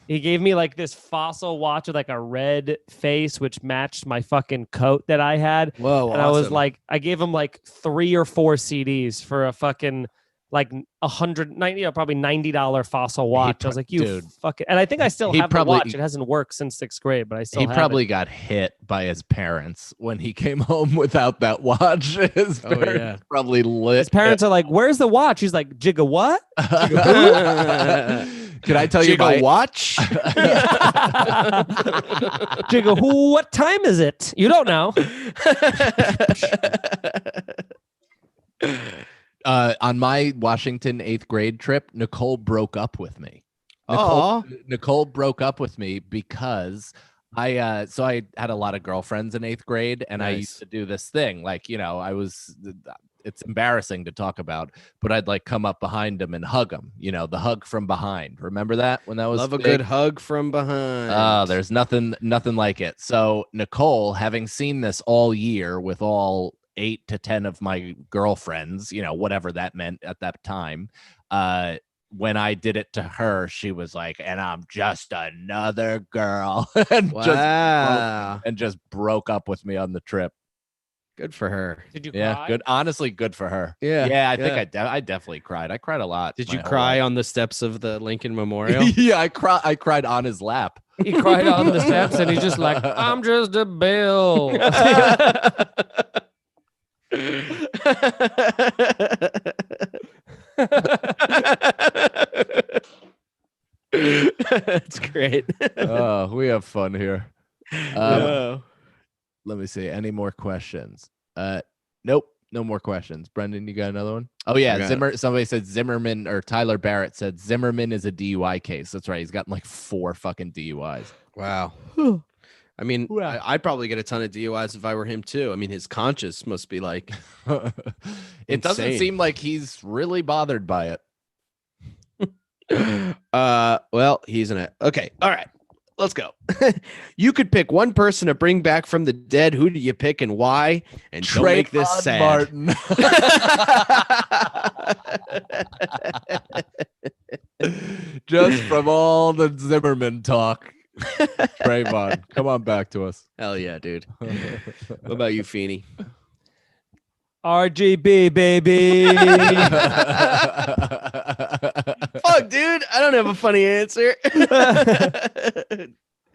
[SPEAKER 1] He gave me like this Fossil watch with like a red face, which matched my fucking coat that I had.
[SPEAKER 3] Whoa,
[SPEAKER 1] And I was
[SPEAKER 3] awesome.
[SPEAKER 1] like, I gave him like 3 or 4 CDs for a fucking like $190, probably $90 Fossil watch. I was like, you
[SPEAKER 2] dude.
[SPEAKER 1] fucking, and I think I still
[SPEAKER 2] He
[SPEAKER 1] have
[SPEAKER 2] probably-
[SPEAKER 1] the watch. It hasn't worked since 6th grade, but I still
[SPEAKER 2] He
[SPEAKER 1] have
[SPEAKER 2] probably
[SPEAKER 1] it.
[SPEAKER 2] got hit by his parents when he came home without that watch. His
[SPEAKER 3] Oh,
[SPEAKER 2] parents
[SPEAKER 3] yeah.
[SPEAKER 2] probably lit.
[SPEAKER 1] His parents are like, "Where's the watch?" He's like, "Jigga what?
[SPEAKER 2] Could I tell you
[SPEAKER 3] Jiggle
[SPEAKER 2] my
[SPEAKER 3] watch?
[SPEAKER 1] Jigga who? What time is it? You don't know."
[SPEAKER 2] On my Washington 8th grade trip, Nicole broke up with me.
[SPEAKER 3] Aw.
[SPEAKER 2] Nicole broke up with me because I had a lot of girlfriends in 8th grade, and I used
[SPEAKER 3] Nice.
[SPEAKER 2] to do this thing, like, it's embarrassing to talk about, but I'd like come up behind them and hug them, the hug from behind. Remember that when that was
[SPEAKER 3] Love a
[SPEAKER 2] big?
[SPEAKER 3] good hug from behind.
[SPEAKER 2] Oh, there's nothing like it. So Nicole, having seen this all year with all 8 to 10 of my girlfriends, whatever that meant at that time, when I did it to her, she was like, "And I'm just another girl," and
[SPEAKER 3] Wow.
[SPEAKER 2] just broke up with me on the trip.
[SPEAKER 3] Good for her.
[SPEAKER 1] Did you
[SPEAKER 2] Yeah,
[SPEAKER 1] cry?
[SPEAKER 2] good. Honestly, good for her.
[SPEAKER 3] Yeah.
[SPEAKER 2] Yeah, I think I definitely cried. I cried a lot.
[SPEAKER 3] Did
[SPEAKER 2] my
[SPEAKER 3] you
[SPEAKER 2] whole
[SPEAKER 3] cry
[SPEAKER 2] life.
[SPEAKER 3] on the steps of the Lincoln Memorial?
[SPEAKER 2] Yeah, I cried on his lap.
[SPEAKER 1] He cried on the steps, and he's just like, "I'm just a bill."
[SPEAKER 3] That's great.
[SPEAKER 2] Oh, we have fun here.
[SPEAKER 3] Yeah.
[SPEAKER 2] Let me see. Any more questions? Nope. No more questions. Brendan, you got another one? Oh yeah,
[SPEAKER 3] I got
[SPEAKER 2] Zimmer. Somebody said Zimmerman, or Tyler Barrett said Zimmerman is a DUI case. That's right. He's gotten like 4 fucking DUIs.
[SPEAKER 3] Wow. I mean,
[SPEAKER 1] Wow.
[SPEAKER 3] I'd probably get a ton of DUIs if I were him too. I mean, his conscience must be like,
[SPEAKER 2] It doesn't
[SPEAKER 3] Insane.
[SPEAKER 2] seem like he's really bothered by it.
[SPEAKER 3] well, he's in it. Okay. All right. Let's go. You could pick one person to bring back from the dead. Who do you pick and why? And don't make this
[SPEAKER 2] Trayvon
[SPEAKER 3] sad.
[SPEAKER 2] Martin. Just from all the Zimmerman talk. Trayvon, come on back to us.
[SPEAKER 3] Hell yeah, dude. What about you, Feeney?
[SPEAKER 1] RGB baby.
[SPEAKER 3] Fuck, dude. I don't have a funny answer.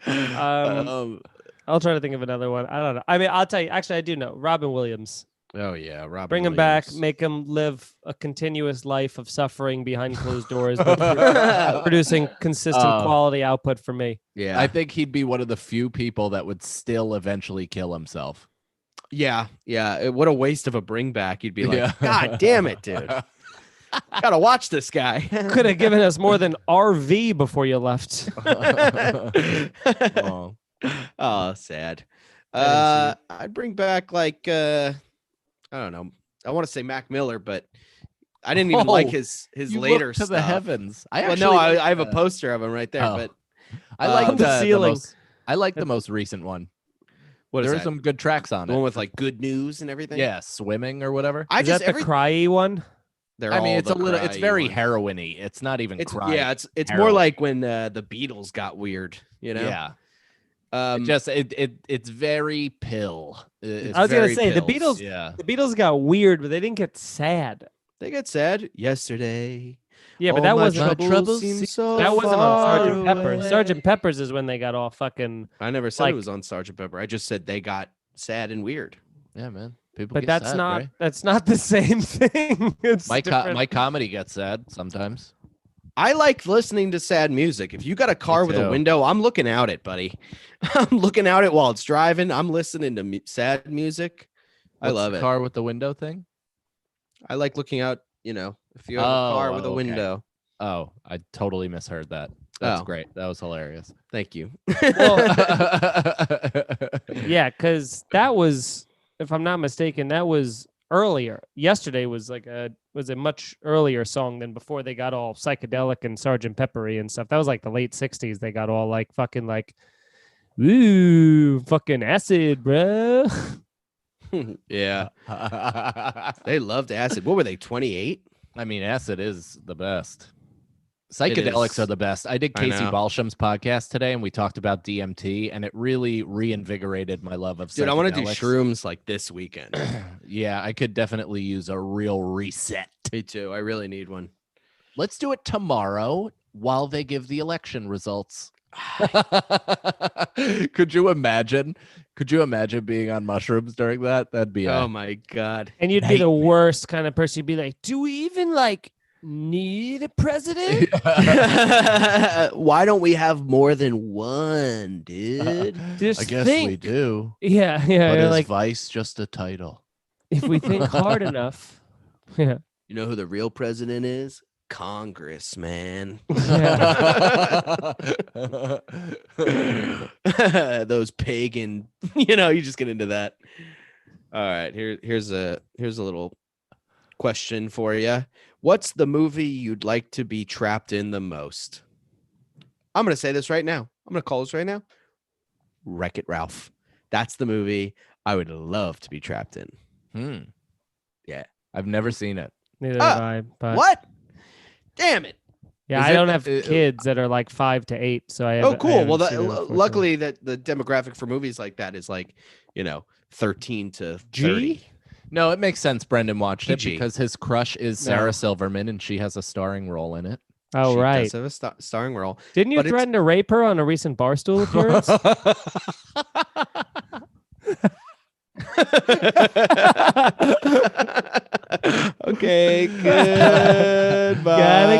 [SPEAKER 1] I'll try to think of another one. I don't know. I mean, I'll tell you. Actually, I do know Robin Williams.
[SPEAKER 3] Oh yeah, Robin.
[SPEAKER 1] Bring him back.
[SPEAKER 3] Williams.
[SPEAKER 1] Make him live a continuous life of suffering behind closed doors, but producing consistent quality output for me.
[SPEAKER 3] Yeah.
[SPEAKER 2] I think he'd be one of the few people that would still eventually kill himself.
[SPEAKER 3] Yeah. What a waste of a bring back. You'd be like,
[SPEAKER 2] Yeah.
[SPEAKER 3] God damn it, dude. Gotta watch this guy.
[SPEAKER 1] Could have given us more than RV before you left.
[SPEAKER 2] Oh.
[SPEAKER 3] Oh, sad.
[SPEAKER 1] I didn't see it.
[SPEAKER 3] I'd bring back like I don't know. I want to say Mac Miller, but I didn't even like
[SPEAKER 2] Oh,
[SPEAKER 3] his
[SPEAKER 2] You
[SPEAKER 3] later
[SPEAKER 2] look to
[SPEAKER 3] stuff.
[SPEAKER 2] the heavens. I
[SPEAKER 3] Well,
[SPEAKER 2] actually
[SPEAKER 3] no,
[SPEAKER 2] like
[SPEAKER 3] I have a
[SPEAKER 2] the-
[SPEAKER 3] poster of him right there.
[SPEAKER 2] Oh.
[SPEAKER 3] But
[SPEAKER 2] I like
[SPEAKER 1] On the
[SPEAKER 2] the
[SPEAKER 1] ceiling.
[SPEAKER 2] most. I like the most recent one.
[SPEAKER 3] what is
[SPEAKER 2] There are
[SPEAKER 3] that?
[SPEAKER 2] some good tracks on
[SPEAKER 3] The
[SPEAKER 2] it.
[SPEAKER 3] one with like good news and everything.
[SPEAKER 2] Yeah, swimming or whatever.
[SPEAKER 3] I
[SPEAKER 1] Is
[SPEAKER 3] just
[SPEAKER 1] that the
[SPEAKER 3] every
[SPEAKER 1] cryy one?
[SPEAKER 3] they're
[SPEAKER 2] I mean,
[SPEAKER 3] all
[SPEAKER 2] it's a
[SPEAKER 3] the
[SPEAKER 2] little. It's
[SPEAKER 3] cryy
[SPEAKER 2] very
[SPEAKER 3] ones.
[SPEAKER 2] heroin-y. It's not even
[SPEAKER 3] It's
[SPEAKER 2] crying.
[SPEAKER 3] yeah, it's more
[SPEAKER 2] heroin.
[SPEAKER 3] like when the Beatles got weird. You know.
[SPEAKER 2] Yeah.
[SPEAKER 3] Um,
[SPEAKER 2] It's very pill. It's
[SPEAKER 1] I was gonna
[SPEAKER 2] very
[SPEAKER 1] say, the
[SPEAKER 2] pills.
[SPEAKER 1] Beatles-
[SPEAKER 2] Yeah.
[SPEAKER 1] The Beatles got weird, but they didn't get sad.
[SPEAKER 3] they get sad yesterday.
[SPEAKER 1] Yeah, but
[SPEAKER 3] All
[SPEAKER 1] that
[SPEAKER 3] my
[SPEAKER 1] wasn't
[SPEAKER 3] troubles seem so
[SPEAKER 1] that wasn't on
[SPEAKER 3] far
[SPEAKER 1] Sergeant Pepper.
[SPEAKER 3] away.
[SPEAKER 1] Sergeant Pepper's is when they got all fucking.
[SPEAKER 3] I never said
[SPEAKER 1] like-
[SPEAKER 3] it was on Sergeant Pepper. I just said they got sad and weird.
[SPEAKER 2] Yeah, man. People.
[SPEAKER 1] But
[SPEAKER 2] get
[SPEAKER 1] that's
[SPEAKER 2] sad,
[SPEAKER 1] not
[SPEAKER 2] right?
[SPEAKER 1] that's not the same thing. It's
[SPEAKER 2] My
[SPEAKER 1] different.
[SPEAKER 2] comedy gets sad sometimes.
[SPEAKER 3] I like listening to sad music. If you got a car with a
[SPEAKER 2] too.
[SPEAKER 3] window, I'm looking out it, buddy. I'm looking out it while it's driving. I'm listening to sad music. I
[SPEAKER 2] What's
[SPEAKER 3] love
[SPEAKER 2] the
[SPEAKER 3] it.
[SPEAKER 2] Car with the window thing.
[SPEAKER 3] I like looking out. You know, if you have a car with a
[SPEAKER 2] okay.
[SPEAKER 3] window.
[SPEAKER 2] Oh, I totally misheard that. That's
[SPEAKER 3] Oh.
[SPEAKER 2] great. That was hilarious.
[SPEAKER 3] Thank you.
[SPEAKER 1] Yeah, because that was, if I'm not mistaken, that was earlier. Yesterday was a much earlier song than before they got all psychedelic and Sergeant Peppery and stuff. That was like the late '60s. They got all like fucking like, ooh, fucking acid, bruh.
[SPEAKER 3] Yeah, they loved acid. What were they? 28.
[SPEAKER 2] I mean, acid is the best. Psychedelics
[SPEAKER 3] is.
[SPEAKER 2] are the best. I did
[SPEAKER 3] I
[SPEAKER 2] Casey
[SPEAKER 3] know.
[SPEAKER 2] Balsham's podcast today, and we talked about DMT, and it really reinvigorated my love of
[SPEAKER 3] Dude, I want to do
[SPEAKER 2] psychedelics.
[SPEAKER 3] shrooms like this weekend.
[SPEAKER 2] Yeah, I could definitely use a real reset.
[SPEAKER 3] Me too. I really need one.
[SPEAKER 2] Let's do it tomorrow while they give the election results. Could you imagine? Could you imagine being on mushrooms during that? That'd be
[SPEAKER 3] Oh my god.
[SPEAKER 1] And you'd be the worst kind of person. You'd be like, do we even like need a president?
[SPEAKER 3] Why don't we have more than one, dude?
[SPEAKER 1] Just
[SPEAKER 2] I guess
[SPEAKER 1] think.
[SPEAKER 2] we do.
[SPEAKER 1] Yeah,
[SPEAKER 2] But
[SPEAKER 1] you're
[SPEAKER 2] is
[SPEAKER 1] like,
[SPEAKER 2] vice just a title?
[SPEAKER 1] if we think hard enough. Yeah.
[SPEAKER 3] You know who the real president is? Congress, man. Those pagan, you just get into that. All right, here's a little question for you. What's the movie you'd like to be trapped in the most? I'm going to say this right now. I'm going to call this right now. Wreck-It Ralph. That's the movie I would love to be trapped in. Yeah.
[SPEAKER 2] I've never seen it.
[SPEAKER 1] Neither have I. But
[SPEAKER 3] What? Damn it.
[SPEAKER 1] yeah,
[SPEAKER 2] Is
[SPEAKER 1] I
[SPEAKER 2] it-
[SPEAKER 1] don't have
[SPEAKER 2] uh,
[SPEAKER 1] kids that are like 5 to 8, so I.
[SPEAKER 3] Oh, cool. Well,
[SPEAKER 1] luckily,
[SPEAKER 3] luckily that the demographic for movies like that is like, 13 to
[SPEAKER 1] G?
[SPEAKER 3] 30.
[SPEAKER 2] No, it makes sense. Brendan watched it
[SPEAKER 3] PG.
[SPEAKER 2] because his crush is Sarah
[SPEAKER 1] No.
[SPEAKER 2] Silverman, and she has a starring role in it.
[SPEAKER 1] Oh
[SPEAKER 3] She
[SPEAKER 1] right.
[SPEAKER 3] does have a starring role.
[SPEAKER 1] Didn't you
[SPEAKER 3] but it's-
[SPEAKER 1] threaten to rape her on a recent Barstool appearance?
[SPEAKER 3] Okay, good.
[SPEAKER 1] Gotta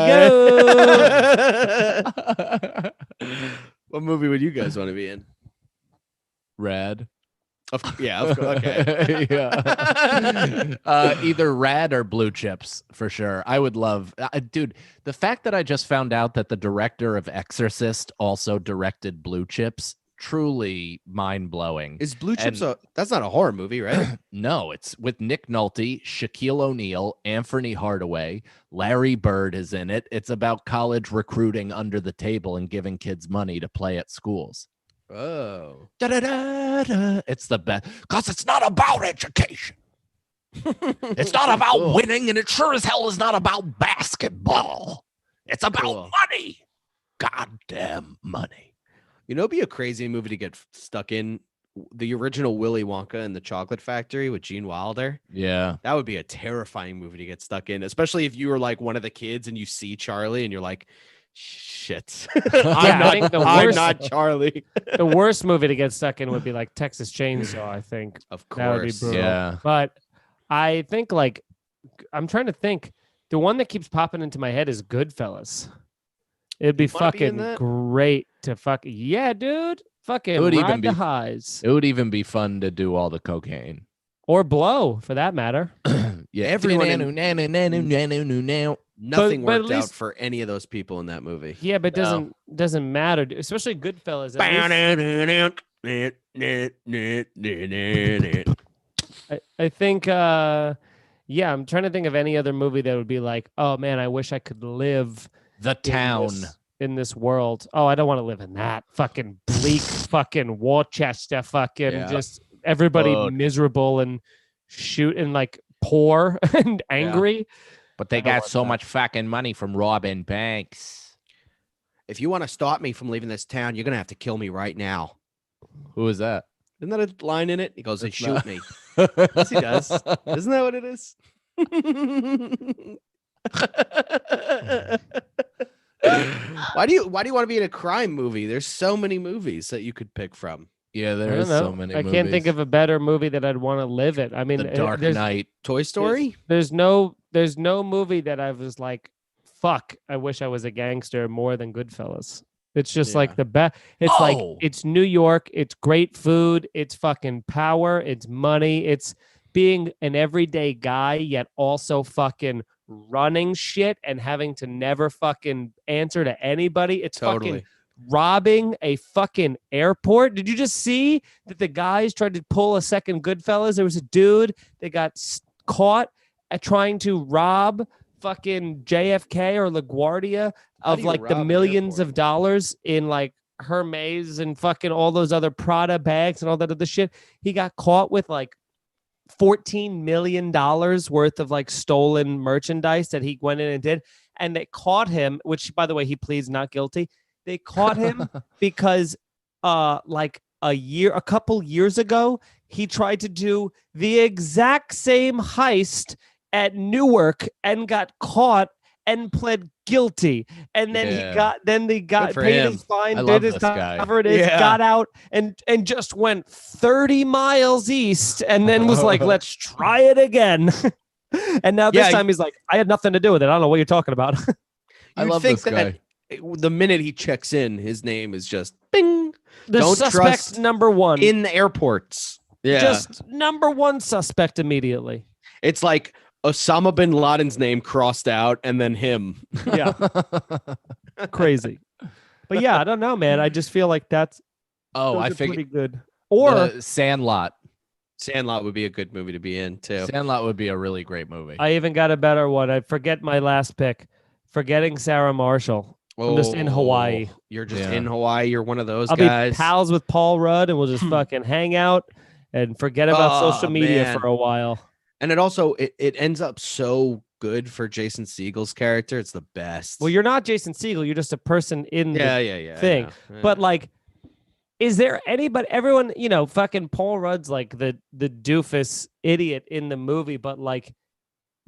[SPEAKER 3] What movie would you guys want to be in?
[SPEAKER 2] Rad.
[SPEAKER 3] Yeah, of course. Okay.
[SPEAKER 2] Yeah. Either Rad or Blue Chips for sure. I would love, dude. The fact that I just found out that the director of Exorcist also directed Blue Chips, truly mind blowing.
[SPEAKER 3] Is Blue Chips that's not a horror movie, right?
[SPEAKER 2] No, it's with Nick Nolte, Shaquille O'Neal, Anthony Hardaway, Larry Bird is in it. It's about college recruiting under the table and giving kids money to play at schools.
[SPEAKER 3] Oh.
[SPEAKER 2] Da-da-da-da. It's the best because it's not about education. It's not about
[SPEAKER 3] Cool.
[SPEAKER 2] winning, and it sure as hell is not about basketball. It's about
[SPEAKER 3] Cool.
[SPEAKER 2] money. Goddamn money.
[SPEAKER 3] It'd be a crazy movie to get stuck in. The original Willy Wonka and the Chocolate Factory with Gene Wilder.
[SPEAKER 2] Yeah.
[SPEAKER 3] That would be a terrifying movie to get stuck in, especially if you were like one of the kids and you see Charlie and you're like, shit.
[SPEAKER 1] I think the
[SPEAKER 3] I'm
[SPEAKER 1] worst-
[SPEAKER 3] not Charlie.
[SPEAKER 1] The worst movie to get stuck in would be like Texas Chainsaw, I think.
[SPEAKER 3] Of
[SPEAKER 1] That would be
[SPEAKER 3] course.
[SPEAKER 1] brutal.
[SPEAKER 2] Yeah.
[SPEAKER 1] But I think like I'm trying to think. The one that keeps popping into my head is Goodfellas. It'd be
[SPEAKER 3] wanna be in
[SPEAKER 1] fucking
[SPEAKER 3] that?
[SPEAKER 1] great to yeah, dude. Fucking
[SPEAKER 2] It would
[SPEAKER 1] ride
[SPEAKER 2] even
[SPEAKER 1] the
[SPEAKER 2] be-
[SPEAKER 1] highs.
[SPEAKER 2] It would even be fun to do all the cocaine.
[SPEAKER 1] or Blow for that matter.
[SPEAKER 2] Yeah,
[SPEAKER 3] Everyone in-
[SPEAKER 2] in
[SPEAKER 3] Nothing
[SPEAKER 1] but at
[SPEAKER 3] worked out
[SPEAKER 1] least-
[SPEAKER 3] for any of those people in that movie.
[SPEAKER 1] Yeah, but doesn't matter, especially Goodfellas. I think yeah, I'm trying to think of any other movie that would be like, oh man, I wish I could live
[SPEAKER 2] The Town.
[SPEAKER 1] in this world. Oh, I don't want to live in that fucking bleak fucking Worcester fucking
[SPEAKER 3] Yeah.
[SPEAKER 1] just everybody
[SPEAKER 2] Fuck.
[SPEAKER 1] miserable and shooting like poor and angry.
[SPEAKER 2] But they
[SPEAKER 1] I don't
[SPEAKER 2] got
[SPEAKER 1] want
[SPEAKER 2] so
[SPEAKER 1] that.
[SPEAKER 2] much fucking money from robbing banks.
[SPEAKER 3] If you want to stop me from leaving this town, you're gonna have to kill me right now.
[SPEAKER 2] Who is that?
[SPEAKER 3] Isn't that a line in it? He goes, "They
[SPEAKER 2] That's
[SPEAKER 3] shoot
[SPEAKER 2] not-
[SPEAKER 3] me." Yes, he does. Isn't that what it is? Why do you want to be in a crime movie? There's so many movies that you could pick from.
[SPEAKER 2] Yeah,
[SPEAKER 1] I
[SPEAKER 2] there
[SPEAKER 1] don't
[SPEAKER 2] is
[SPEAKER 1] know.
[SPEAKER 2] so many
[SPEAKER 1] I
[SPEAKER 2] movies.
[SPEAKER 1] can't think of a better movie that I'd want to live in. I mean,
[SPEAKER 2] The Dark
[SPEAKER 1] there's,
[SPEAKER 2] Knight.
[SPEAKER 3] Toy Story?
[SPEAKER 1] there's no movie that I was like, fuck, I wish I was a gangster more than Goodfellas. It's just
[SPEAKER 3] Yeah.
[SPEAKER 1] like the best. It's like
[SPEAKER 2] Oh.
[SPEAKER 1] it's New York. It's great food. It's fucking power. It's money. It's being an everyday guy yet also fucking running shit and having to never fucking answer to anybody. It's
[SPEAKER 3] Totally.
[SPEAKER 1] fucking robbing a fucking airport. Did you just see that the guys tried to pull a second Goodfellas? There was a dude that got caught at trying to rob fucking JFK or LaGuardia
[SPEAKER 3] How
[SPEAKER 1] of
[SPEAKER 3] do you
[SPEAKER 1] like the
[SPEAKER 3] rob an
[SPEAKER 1] millions
[SPEAKER 3] airport?
[SPEAKER 1] of dollars in like Hermes and fucking all those other Prada bags and all that other shit. He got caught with like $14 million worth of like stolen merchandise that he went in and did. And they caught him, which by the way, he pleads not guilty. They caught him because like a couple years ago, he tried to do the exact same heist at Newark and got caught and pled guilty. And then
[SPEAKER 2] Yeah.
[SPEAKER 1] they got
[SPEAKER 3] for
[SPEAKER 1] paid
[SPEAKER 3] him.
[SPEAKER 1] his fine,
[SPEAKER 2] I
[SPEAKER 1] did
[SPEAKER 2] love
[SPEAKER 1] his
[SPEAKER 2] this guy.
[SPEAKER 1] covered his,
[SPEAKER 3] Yeah.
[SPEAKER 1] got out and just went 30 miles east and then was like, let's try it again. And now this
[SPEAKER 3] Yeah,
[SPEAKER 1] time he's like, I had nothing to do with it. I don't know what you're talking about.
[SPEAKER 2] I
[SPEAKER 3] You'd
[SPEAKER 2] love
[SPEAKER 3] think
[SPEAKER 2] this guy.
[SPEAKER 3] the minute he checks in, his name is just bing
[SPEAKER 1] The
[SPEAKER 3] Don't
[SPEAKER 1] suspect
[SPEAKER 3] trust
[SPEAKER 1] number one.
[SPEAKER 3] in the airports. Yeah.
[SPEAKER 1] Just number one suspect immediately.
[SPEAKER 3] It's like Osama bin Laden's name crossed out and then him.
[SPEAKER 1] Yeah. Crazy. But yeah, I don't know, man. I just feel like that's
[SPEAKER 2] Oh,
[SPEAKER 1] those
[SPEAKER 2] I
[SPEAKER 1] are pretty
[SPEAKER 2] figured
[SPEAKER 1] good. Or
[SPEAKER 2] the Sandlot.
[SPEAKER 3] Sandlot would be a good movie to be in too.
[SPEAKER 2] Sandlot would be a really great movie.
[SPEAKER 1] I even got a better one. I forget my last pick. Forgetting Sarah Marshall. I'm just in Hawaii.
[SPEAKER 3] You're just
[SPEAKER 2] Yeah.
[SPEAKER 3] in Hawaii. You're one of those
[SPEAKER 1] I'll
[SPEAKER 3] guys.
[SPEAKER 1] be pals with Paul Rudd and we'll just fucking hang out and forget about
[SPEAKER 3] Oh,
[SPEAKER 1] social media
[SPEAKER 3] man.
[SPEAKER 1] for a while.
[SPEAKER 3] And it also it ends up so good for Jason Segel's character. It's the best.
[SPEAKER 1] Well, you're not Jason Segel. You're just a person in the
[SPEAKER 3] yeah. I
[SPEAKER 1] thing.
[SPEAKER 3] know.
[SPEAKER 1] But like, is there anybody? Everyone, fucking Paul Rudd's like the doofus idiot in the movie, but like,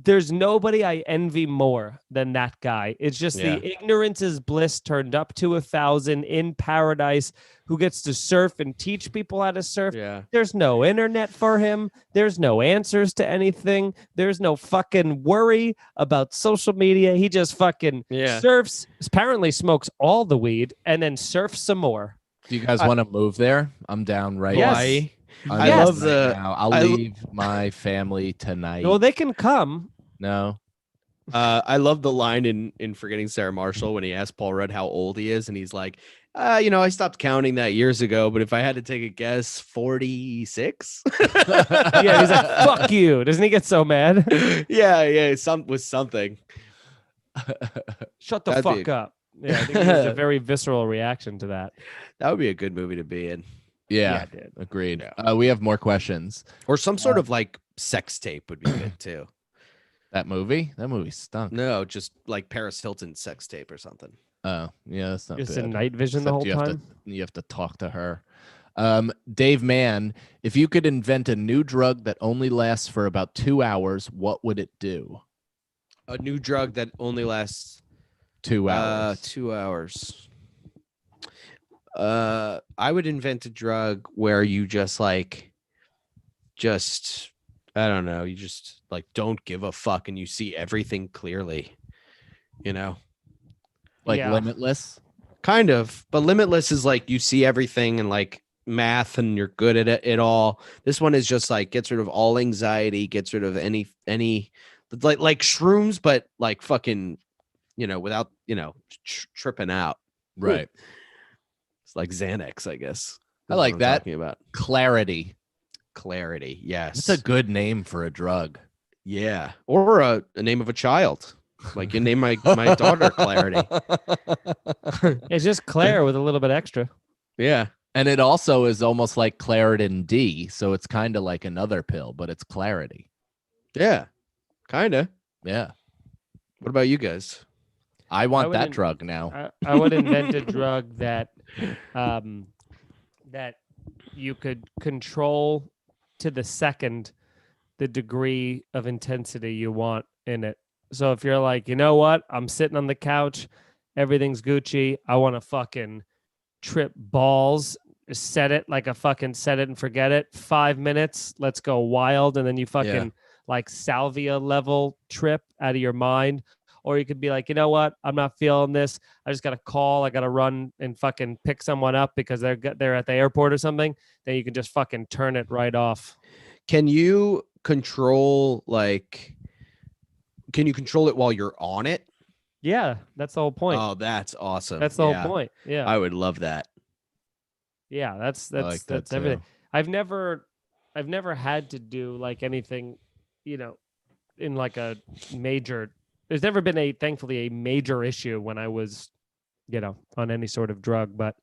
[SPEAKER 1] there's nobody I envy more than that guy. It's just
[SPEAKER 3] Yeah.
[SPEAKER 1] the ignorance is bliss turned up to 1,000 in paradise, who gets to surf and teach people how to surf.
[SPEAKER 3] yeah.
[SPEAKER 1] There's no internet for him. There's no answers to anything. There's no fucking worry about social media. He just fucking
[SPEAKER 3] Yeah.
[SPEAKER 1] surfs, apparently smokes all the weed, and then surfs some more.
[SPEAKER 2] Do you guys want to move there? I'm down right
[SPEAKER 1] Yes.
[SPEAKER 3] Hawaii.
[SPEAKER 2] I'm
[SPEAKER 3] I
[SPEAKER 2] down
[SPEAKER 3] love
[SPEAKER 2] right
[SPEAKER 3] the-
[SPEAKER 2] now. I'll
[SPEAKER 3] I l-
[SPEAKER 2] leave my family tonight.
[SPEAKER 1] Well, they can come.
[SPEAKER 2] No.
[SPEAKER 3] I love the line in Forgetting Sarah Marshall when he asked Paul Rudd how old he is, and he's like, I stopped counting that years ago, but if I had to take a guess, 46.
[SPEAKER 1] Yeah, he's like, fuck you. Doesn't he get so mad?
[SPEAKER 3] yeah, something.
[SPEAKER 1] Shut the
[SPEAKER 3] That'd be
[SPEAKER 1] fuck up. Yeah, I think he has a very visceral reaction to that.
[SPEAKER 3] That would be a good movie to be in,
[SPEAKER 2] Yeah,
[SPEAKER 1] dude.
[SPEAKER 2] agreed.
[SPEAKER 3] Yeah.
[SPEAKER 2] We have more questions.
[SPEAKER 3] or some sort of like sex tape would be good too.
[SPEAKER 2] That movie stunk.
[SPEAKER 3] No, just like Paris Hilton's sex tape or something.
[SPEAKER 2] Oh, yeah, that's not
[SPEAKER 1] Just
[SPEAKER 2] bad.
[SPEAKER 1] in night vision the
[SPEAKER 2] Except
[SPEAKER 1] whole
[SPEAKER 2] you have
[SPEAKER 1] time.
[SPEAKER 2] you have to talk to her. Dave Mann, if you could invent a new drug that only lasts for about 2 hours, what would it do?
[SPEAKER 3] A new drug that only lasts
[SPEAKER 2] 2 hours.
[SPEAKER 3] 2 hours. I would invent a drug where you just I don't know, you just like don't give a fuck and you see everything clearly.
[SPEAKER 2] Like
[SPEAKER 1] yeah.
[SPEAKER 2] Limitless.
[SPEAKER 3] Kind of, but Limitless is like you see everything and like math and you're good at it all. This one is just like gets rid of all anxiety, gets rid of any like shrooms, but like fucking, without, tripping out.
[SPEAKER 2] Right.
[SPEAKER 3] It's like Xanax, I guess.
[SPEAKER 2] I like that.
[SPEAKER 3] Talking about
[SPEAKER 2] Clarity.
[SPEAKER 3] clarity. Yes.
[SPEAKER 2] It's a good name for a drug.
[SPEAKER 3] Yeah. Or a name of a child. Like you name my daughter Clarity.
[SPEAKER 1] It's just Claire with a little bit extra.
[SPEAKER 3] Yeah.
[SPEAKER 2] And it also is almost like Claritin D, so it's kind of like another pill, but it's Clarity.
[SPEAKER 3] Yeah. Kind of.
[SPEAKER 2] Yeah.
[SPEAKER 3] What about you guys?
[SPEAKER 2] I want that drug now.
[SPEAKER 1] I would invent a drug that that you could control to the second the degree of intensity you want in it. So if you're like, you know what, I'm sitting on the couch, everything's Gucci, I want to fucking trip balls, set it like a fucking set it and forget it. 5 minutes, let's go wild, and then you fucking like salvia level trip out of your mind. Or you could be like, you know what? I'm not feeling this. I just got to call. I got to run and fucking pick someone up because they're at the airport or something. Then you can just fucking turn it right off.
[SPEAKER 3] Can you control it while you're on it?
[SPEAKER 1] Yeah, that's the whole point.
[SPEAKER 3] Oh, that's awesome.
[SPEAKER 1] That's the whole point. Yeah.
[SPEAKER 3] I would love that.
[SPEAKER 1] Yeah, that's
[SPEAKER 2] like that too.
[SPEAKER 1] everything. I've never had to do like anything, in like a major. There's never been thankfully a major issue when I was, on any sort of drug, but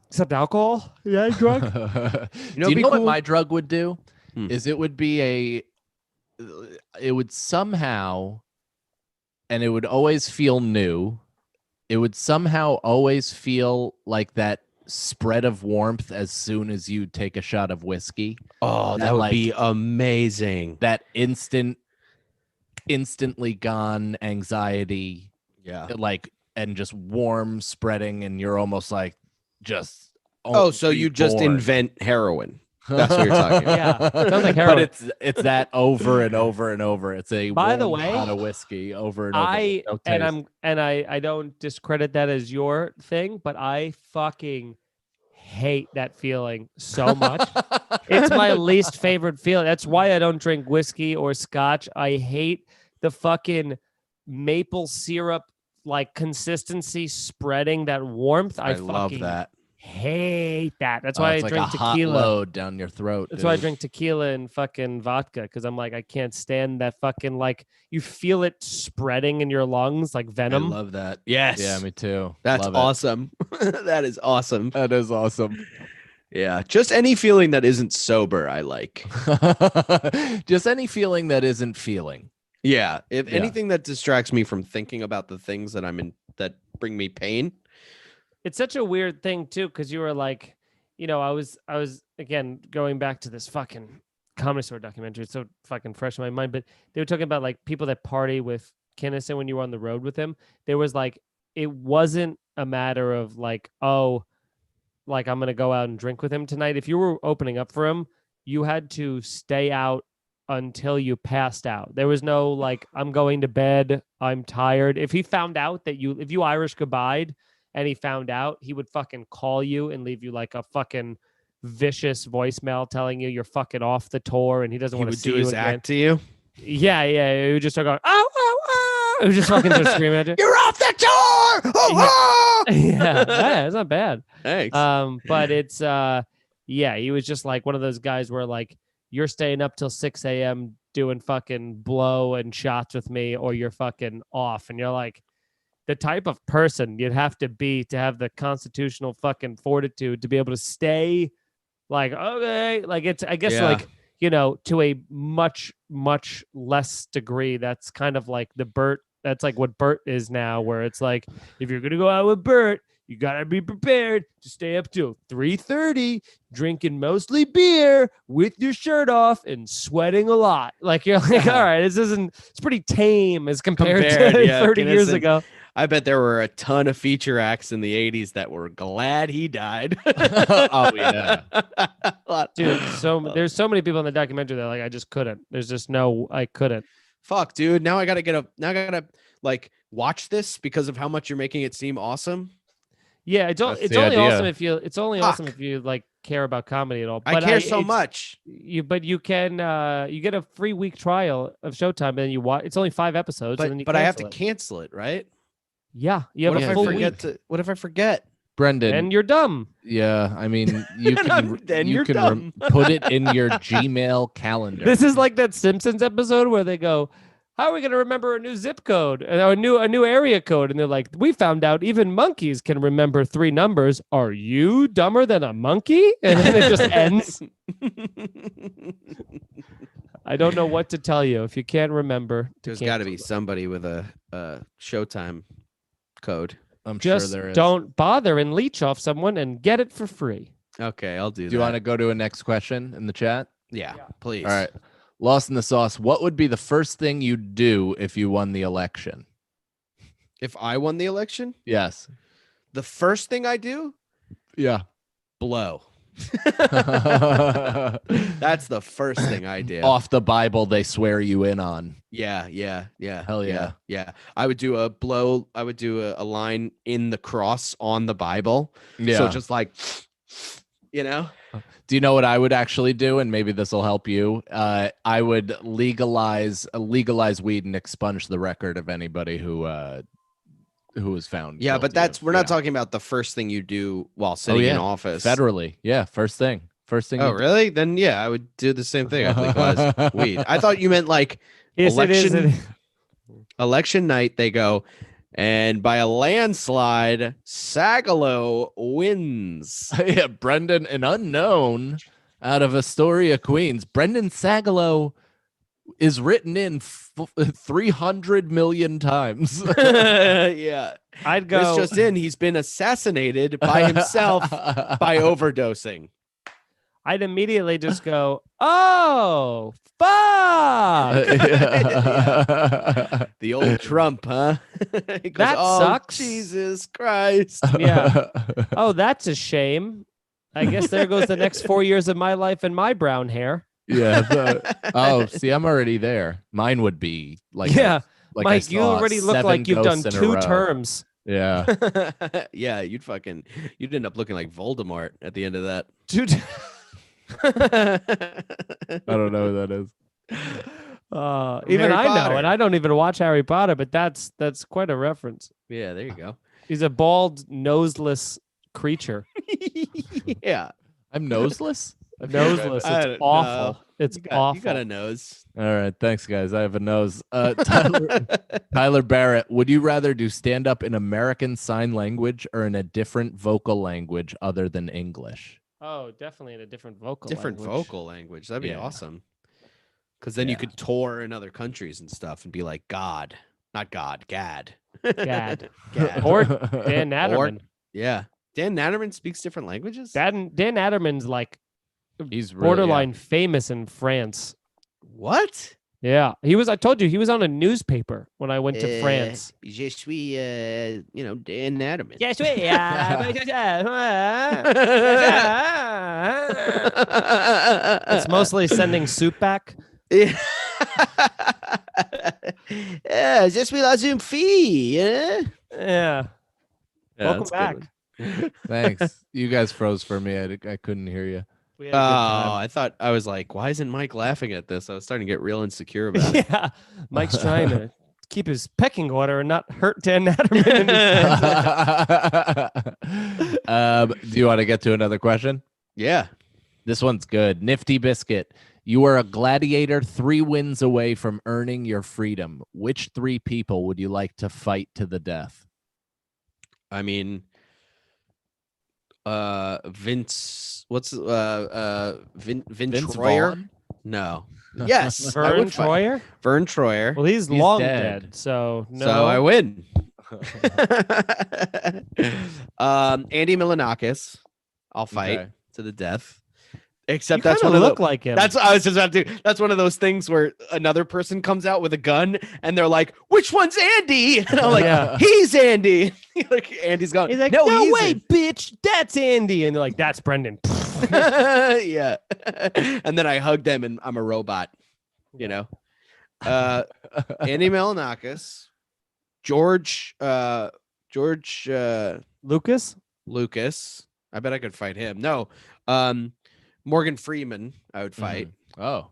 [SPEAKER 1] except alcohol. Yeah, drug.
[SPEAKER 2] Do you know what my drug would do? Is it would be it would somehow, and it would always feel new. It would somehow always feel like that spread of warmth as soon as you take a shot of whiskey.
[SPEAKER 3] Oh, that would be amazing.
[SPEAKER 2] That instantly gone anxiety.
[SPEAKER 3] Yeah.
[SPEAKER 2] And just warm spreading, and you're almost like just.
[SPEAKER 3] So you just invent heroin. That's what you're talking about.
[SPEAKER 1] Yeah, sounds like heroin.
[SPEAKER 2] But it's that over and over and over. It's a
[SPEAKER 1] by the
[SPEAKER 2] warm
[SPEAKER 1] way
[SPEAKER 2] pot of whiskey over and over.
[SPEAKER 1] I don't discredit that as your thing, but I fucking hate that feeling so much. It's my least favorite feeling. That's why I don't drink whiskey or scotch. I hate the fucking maple syrup like consistency spreading that warmth. I
[SPEAKER 3] love that.
[SPEAKER 1] Hate that. That's why I drink
[SPEAKER 2] like a
[SPEAKER 1] tequila.
[SPEAKER 2] Hot load down your throat.
[SPEAKER 1] That's why I drink tequila and fucking vodka, because I'm like, I can't stand that fucking like you feel it spreading in your lungs like venom.
[SPEAKER 3] I love that. Yes.
[SPEAKER 2] Yeah, me too.
[SPEAKER 3] That's
[SPEAKER 2] Love it.
[SPEAKER 3] awesome. That is awesome.
[SPEAKER 2] That is awesome.
[SPEAKER 3] Yeah. Just any feeling that isn't sober, I like.
[SPEAKER 2] Just any feeling that isn't feeling.
[SPEAKER 3] Yeah. If anything that distracts me from thinking about the things that I'm in that bring me pain.
[SPEAKER 1] It's such a weird thing too, because you were like, I was again going back to this fucking Comedy Store documentary. It's so fucking fresh in my mind. But they were talking about like people that party with Kinison when you were on the road with him. There was like, it wasn't a matter of like, oh, like I'm gonna go out and drink with him tonight. If you were opening up for him, you had to stay out until you passed out. There was no like, I'm going to bed, I'm tired. If he found out that if you Irish goodbyed and he found out, he would fucking call you and leave you like a fucking vicious voicemail telling you you're fucking off the tour and he doesn't want to see you again. He would do his
[SPEAKER 3] act to you?
[SPEAKER 1] Yeah. He would just start going, oh. He would just fucking just screaming at you.
[SPEAKER 3] You're off the tour! Oh,
[SPEAKER 1] yeah, it's not bad.
[SPEAKER 3] Thanks.
[SPEAKER 1] But it's, he was just like one of those guys where like, you're staying up till 6 a.m. doing fucking blow and shots with me, or you're fucking off. And you're like, the type of person you'd have to be to have the constitutional fucking fortitude to be able to stay like, okay, like it's, I guess like, to a much, much less degree. That's kind of like the Bert. That's like what Bert is now, where it's like, if you're going to go out with Bert, you got to be prepared to stay up till 3:30, drinking mostly beer with your shirt off and sweating a lot. Like, you're like, all right, it's pretty tame as compared to 30 years ago.
[SPEAKER 3] I bet there were a ton of feature acts in the 80s that were glad he died.
[SPEAKER 2] Oh, yeah.
[SPEAKER 1] Dude, there's so many people in the documentary that like, I just couldn't. There's just I couldn't.
[SPEAKER 3] Fuck, dude. Now I gotta like watch this because of how much you're making it seem awesome.
[SPEAKER 1] Yeah, it's
[SPEAKER 2] That's
[SPEAKER 1] it's
[SPEAKER 2] the
[SPEAKER 1] only
[SPEAKER 2] idea.
[SPEAKER 1] awesome if you
[SPEAKER 3] Fuck.
[SPEAKER 1] like care about comedy at all.
[SPEAKER 3] I
[SPEAKER 1] But
[SPEAKER 3] care so
[SPEAKER 1] it's-
[SPEAKER 3] much.
[SPEAKER 1] But you can you get a free week trial of Showtime, and then you watch. It's only 5 episodes, and then you
[SPEAKER 3] But I have to
[SPEAKER 1] cancel it.
[SPEAKER 3] cancel it, right?
[SPEAKER 1] Yeah, you have
[SPEAKER 3] What
[SPEAKER 1] a
[SPEAKER 3] if I
[SPEAKER 1] full
[SPEAKER 3] forget
[SPEAKER 1] week,
[SPEAKER 3] to? What if I forget?
[SPEAKER 2] Brendan,
[SPEAKER 1] and you're dumb.
[SPEAKER 2] yeah, I mean, you can
[SPEAKER 3] Then
[SPEAKER 2] you
[SPEAKER 3] you're
[SPEAKER 2] can
[SPEAKER 3] dumb.
[SPEAKER 2] put it in your Gmail calendar.
[SPEAKER 1] This is like that Simpsons episode where they go, "How are we going to remember a new zip code, a new area code?" And they're like, "We found out even monkeys can remember 3 numbers. Are you dumber than a monkey?" And then it just ends. I don't know what to tell you if you can't remember.
[SPEAKER 3] There's got to be somebody with a Showtime code.
[SPEAKER 2] I'm sure
[SPEAKER 1] Just
[SPEAKER 2] there is.
[SPEAKER 1] don't bother and leech off someone and get it for free.
[SPEAKER 3] Okay, I'll do that.
[SPEAKER 2] Do you want to go to a next question in the chat?
[SPEAKER 3] Yeah,
[SPEAKER 1] Yeah.
[SPEAKER 3] please.
[SPEAKER 2] All right. Lost in the sauce. What would be the first thing you'd do if you won the election?
[SPEAKER 3] If I won the election,
[SPEAKER 2] Yes.
[SPEAKER 3] the first thing I do,
[SPEAKER 2] Yeah.
[SPEAKER 3] blow. That's the first thing I do.
[SPEAKER 2] Off the Bible they swear you in on.
[SPEAKER 3] Yeah.
[SPEAKER 2] Hell yeah.
[SPEAKER 3] Yeah. I would do a blow. I would do a line in the cross on the Bible.
[SPEAKER 2] Yeah.
[SPEAKER 3] So just like, you know,
[SPEAKER 2] Do you know what I would actually do? And maybe this will help you. I would legalize weed and expunge the record of anybody who was found.
[SPEAKER 3] yeah, but
[SPEAKER 2] guilty of-
[SPEAKER 3] we're not talking about the first thing you do while sitting in
[SPEAKER 2] yeah.
[SPEAKER 3] office.
[SPEAKER 2] federally. Yeah, first thing.
[SPEAKER 3] Oh,
[SPEAKER 2] you do.
[SPEAKER 3] really? Then yeah, I would do the same thing. I'd legalize weed. I thought you meant like
[SPEAKER 1] Yes, it is.
[SPEAKER 3] election election night. They go, and by a landslide, Sagalo wins.
[SPEAKER 2] Yeah, Brendan, an unknown out of Astoria, Queens. Brendan Sagalow is written in 300 million times.
[SPEAKER 3] Yeah,
[SPEAKER 1] I'd
[SPEAKER 3] this
[SPEAKER 1] go.
[SPEAKER 3] just in. He's been assassinated by himself by overdosing.
[SPEAKER 1] I'd immediately just go, "Oh, fuck!"
[SPEAKER 3] The old Trump, huh? He goes,
[SPEAKER 1] That
[SPEAKER 3] "Oh,
[SPEAKER 1] sucks."
[SPEAKER 3] Jesus Christ.
[SPEAKER 1] Yeah. Oh, that's a shame. I guess there goes the next 4 years of my life and my brown hair.
[SPEAKER 2] Yeah. Oh, see, I'm already there. Mine would be like,
[SPEAKER 1] Yeah,
[SPEAKER 2] like I
[SPEAKER 1] Mike, you
[SPEAKER 2] saw
[SPEAKER 1] already look
[SPEAKER 2] 7
[SPEAKER 1] like you've done
[SPEAKER 2] ghosts in a
[SPEAKER 1] 2
[SPEAKER 2] row.
[SPEAKER 1] terms.
[SPEAKER 2] Yeah.
[SPEAKER 3] Yeah, you'd end up looking like Voldemort at the end of that.
[SPEAKER 1] Dude.
[SPEAKER 2] I don't know who that is.
[SPEAKER 1] Even
[SPEAKER 3] Harry
[SPEAKER 1] I know,
[SPEAKER 3] Potter.
[SPEAKER 1] and I don't even watch Harry Potter, but that's quite a reference.
[SPEAKER 3] Yeah, there you go.
[SPEAKER 1] He's a bald, noseless creature.
[SPEAKER 3] Yeah.
[SPEAKER 2] I'm noseless? I feel bad.
[SPEAKER 1] Noseless.
[SPEAKER 3] I
[SPEAKER 1] It's
[SPEAKER 3] don't
[SPEAKER 1] awful.
[SPEAKER 3] know.
[SPEAKER 1] It's
[SPEAKER 3] You
[SPEAKER 1] awful.
[SPEAKER 3] got a nose.
[SPEAKER 2] All right. Thanks, guys. I have a nose. Tyler Barrett, would you rather do stand up in American Sign Language or in a different vocal language other than English?
[SPEAKER 1] Oh, definitely in a different vocal.
[SPEAKER 3] Different
[SPEAKER 1] language.
[SPEAKER 3] vocal language. That'd be
[SPEAKER 2] Yeah.
[SPEAKER 3] awesome. Because then you
[SPEAKER 2] Yeah.
[SPEAKER 3] could tour in other countries and stuff and be like, God. Not God, Gad.
[SPEAKER 1] Gad.
[SPEAKER 3] Gad.
[SPEAKER 1] Or Dan Natterman.
[SPEAKER 3] Yeah. Dan Natterman speaks different languages?
[SPEAKER 1] Dan Natterman's like
[SPEAKER 2] He's really,
[SPEAKER 1] borderline famous in France.
[SPEAKER 3] What?
[SPEAKER 1] Yeah, he was. I told you he was on a newspaper when I went to France.
[SPEAKER 3] Je suis, Dan Natterman.
[SPEAKER 1] Yes, we. It's mostly sending soup back.
[SPEAKER 3] Yeah. Yeah, je suis la jeune fille. Yeah.
[SPEAKER 1] Yeah.
[SPEAKER 3] Yeah,
[SPEAKER 1] Welcome
[SPEAKER 3] that's a good
[SPEAKER 1] back.
[SPEAKER 3] one.
[SPEAKER 2] Thanks. You guys froze for me. I couldn't hear you.
[SPEAKER 1] We
[SPEAKER 3] Oh,
[SPEAKER 1] had
[SPEAKER 3] I was like, why isn't Mike laughing at this? I was starting to get real insecure
[SPEAKER 1] a good
[SPEAKER 3] about
[SPEAKER 1] time.
[SPEAKER 3] it.
[SPEAKER 1] Yeah, Mike's trying to keep his pecking order and not hurt Dan Natterman.
[SPEAKER 2] Do you want to get to another question?
[SPEAKER 3] Yeah.
[SPEAKER 2] This one's good. Nifty Biscuit. You are a gladiator 3 wins away from earning your freedom. Which 3 people would you like to fight to the death?
[SPEAKER 3] I mean, Vince, what's Vin
[SPEAKER 2] Vince
[SPEAKER 3] Troyer?
[SPEAKER 2] Vaughn?
[SPEAKER 3] No. Yes. I
[SPEAKER 1] Vern
[SPEAKER 3] would fight
[SPEAKER 1] Troyer.
[SPEAKER 3] Vern Troyer.
[SPEAKER 1] Well, he's
[SPEAKER 2] He's
[SPEAKER 1] long
[SPEAKER 2] dead.
[SPEAKER 1] dead. So no.
[SPEAKER 3] So I win. Andy Milanakis, I'll fight
[SPEAKER 2] Okay.
[SPEAKER 3] to the death.
[SPEAKER 1] You
[SPEAKER 3] Except that's
[SPEAKER 1] kinda
[SPEAKER 3] one of
[SPEAKER 1] look
[SPEAKER 3] the,
[SPEAKER 1] like him.
[SPEAKER 3] that's what I was just about to do. That's one of those things where another person comes out with a gun and they're like, "Which one's Andy?" And I'm like,
[SPEAKER 1] Yeah.
[SPEAKER 3] "He's Andy." Like Andy's gone.
[SPEAKER 1] He's like,
[SPEAKER 3] "No,
[SPEAKER 1] no
[SPEAKER 3] he's
[SPEAKER 1] way, bitch, that's Andy. And they're like, that's Brendan.
[SPEAKER 3] yeah. And then I hugged them and I'm a robot, you know. Andy Milanakis, George
[SPEAKER 1] Lucas?
[SPEAKER 3] Lucas. I bet I could fight him. No, Morgan Freeman. I would fight
[SPEAKER 2] Oh,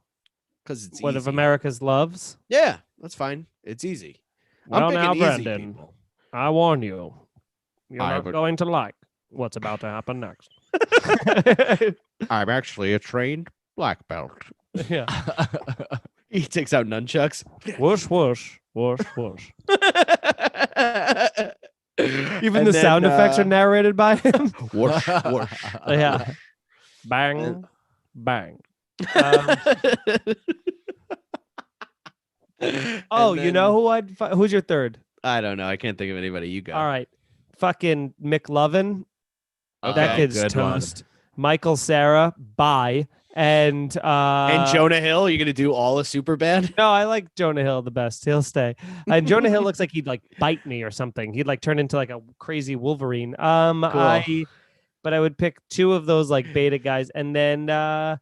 [SPEAKER 3] because it's
[SPEAKER 1] One
[SPEAKER 3] easy.
[SPEAKER 1] of America's loves.
[SPEAKER 3] Yeah, that's fine. It's easy.
[SPEAKER 1] Well,
[SPEAKER 3] I'm
[SPEAKER 1] now,
[SPEAKER 3] picking easy
[SPEAKER 1] Brendan,
[SPEAKER 3] people.
[SPEAKER 1] I warn you, you're
[SPEAKER 3] I
[SPEAKER 1] not
[SPEAKER 3] would-
[SPEAKER 1] going to like what's about to happen next.
[SPEAKER 3] I'm actually a trained black belt.
[SPEAKER 1] Yeah.
[SPEAKER 3] He takes out nunchucks.
[SPEAKER 1] Whoosh, whoosh, whoosh, whoosh. Even
[SPEAKER 3] And
[SPEAKER 1] the
[SPEAKER 3] then,
[SPEAKER 1] sound effects are narrated by him.
[SPEAKER 3] whoosh, whoosh.
[SPEAKER 1] Yeah. Bang, bang. Oh,
[SPEAKER 3] And
[SPEAKER 1] you know
[SPEAKER 3] then-
[SPEAKER 1] who's your third?
[SPEAKER 3] I don't know. I can't think of anybody. You go.
[SPEAKER 1] All right. Fucking McLovin. That
[SPEAKER 3] Okay,
[SPEAKER 1] kid's
[SPEAKER 2] good one.
[SPEAKER 1] toast. Michael Sarah, bye. And
[SPEAKER 3] And Jonah Hill, you're gonna do all of Superbad?
[SPEAKER 1] No, I like Jonah Hill the best. He'll stay. And Jonah Hill looks like he'd like bite me or something. He'd like turn into like a crazy Wolverine. But I would pick two of those like beta guys, and then I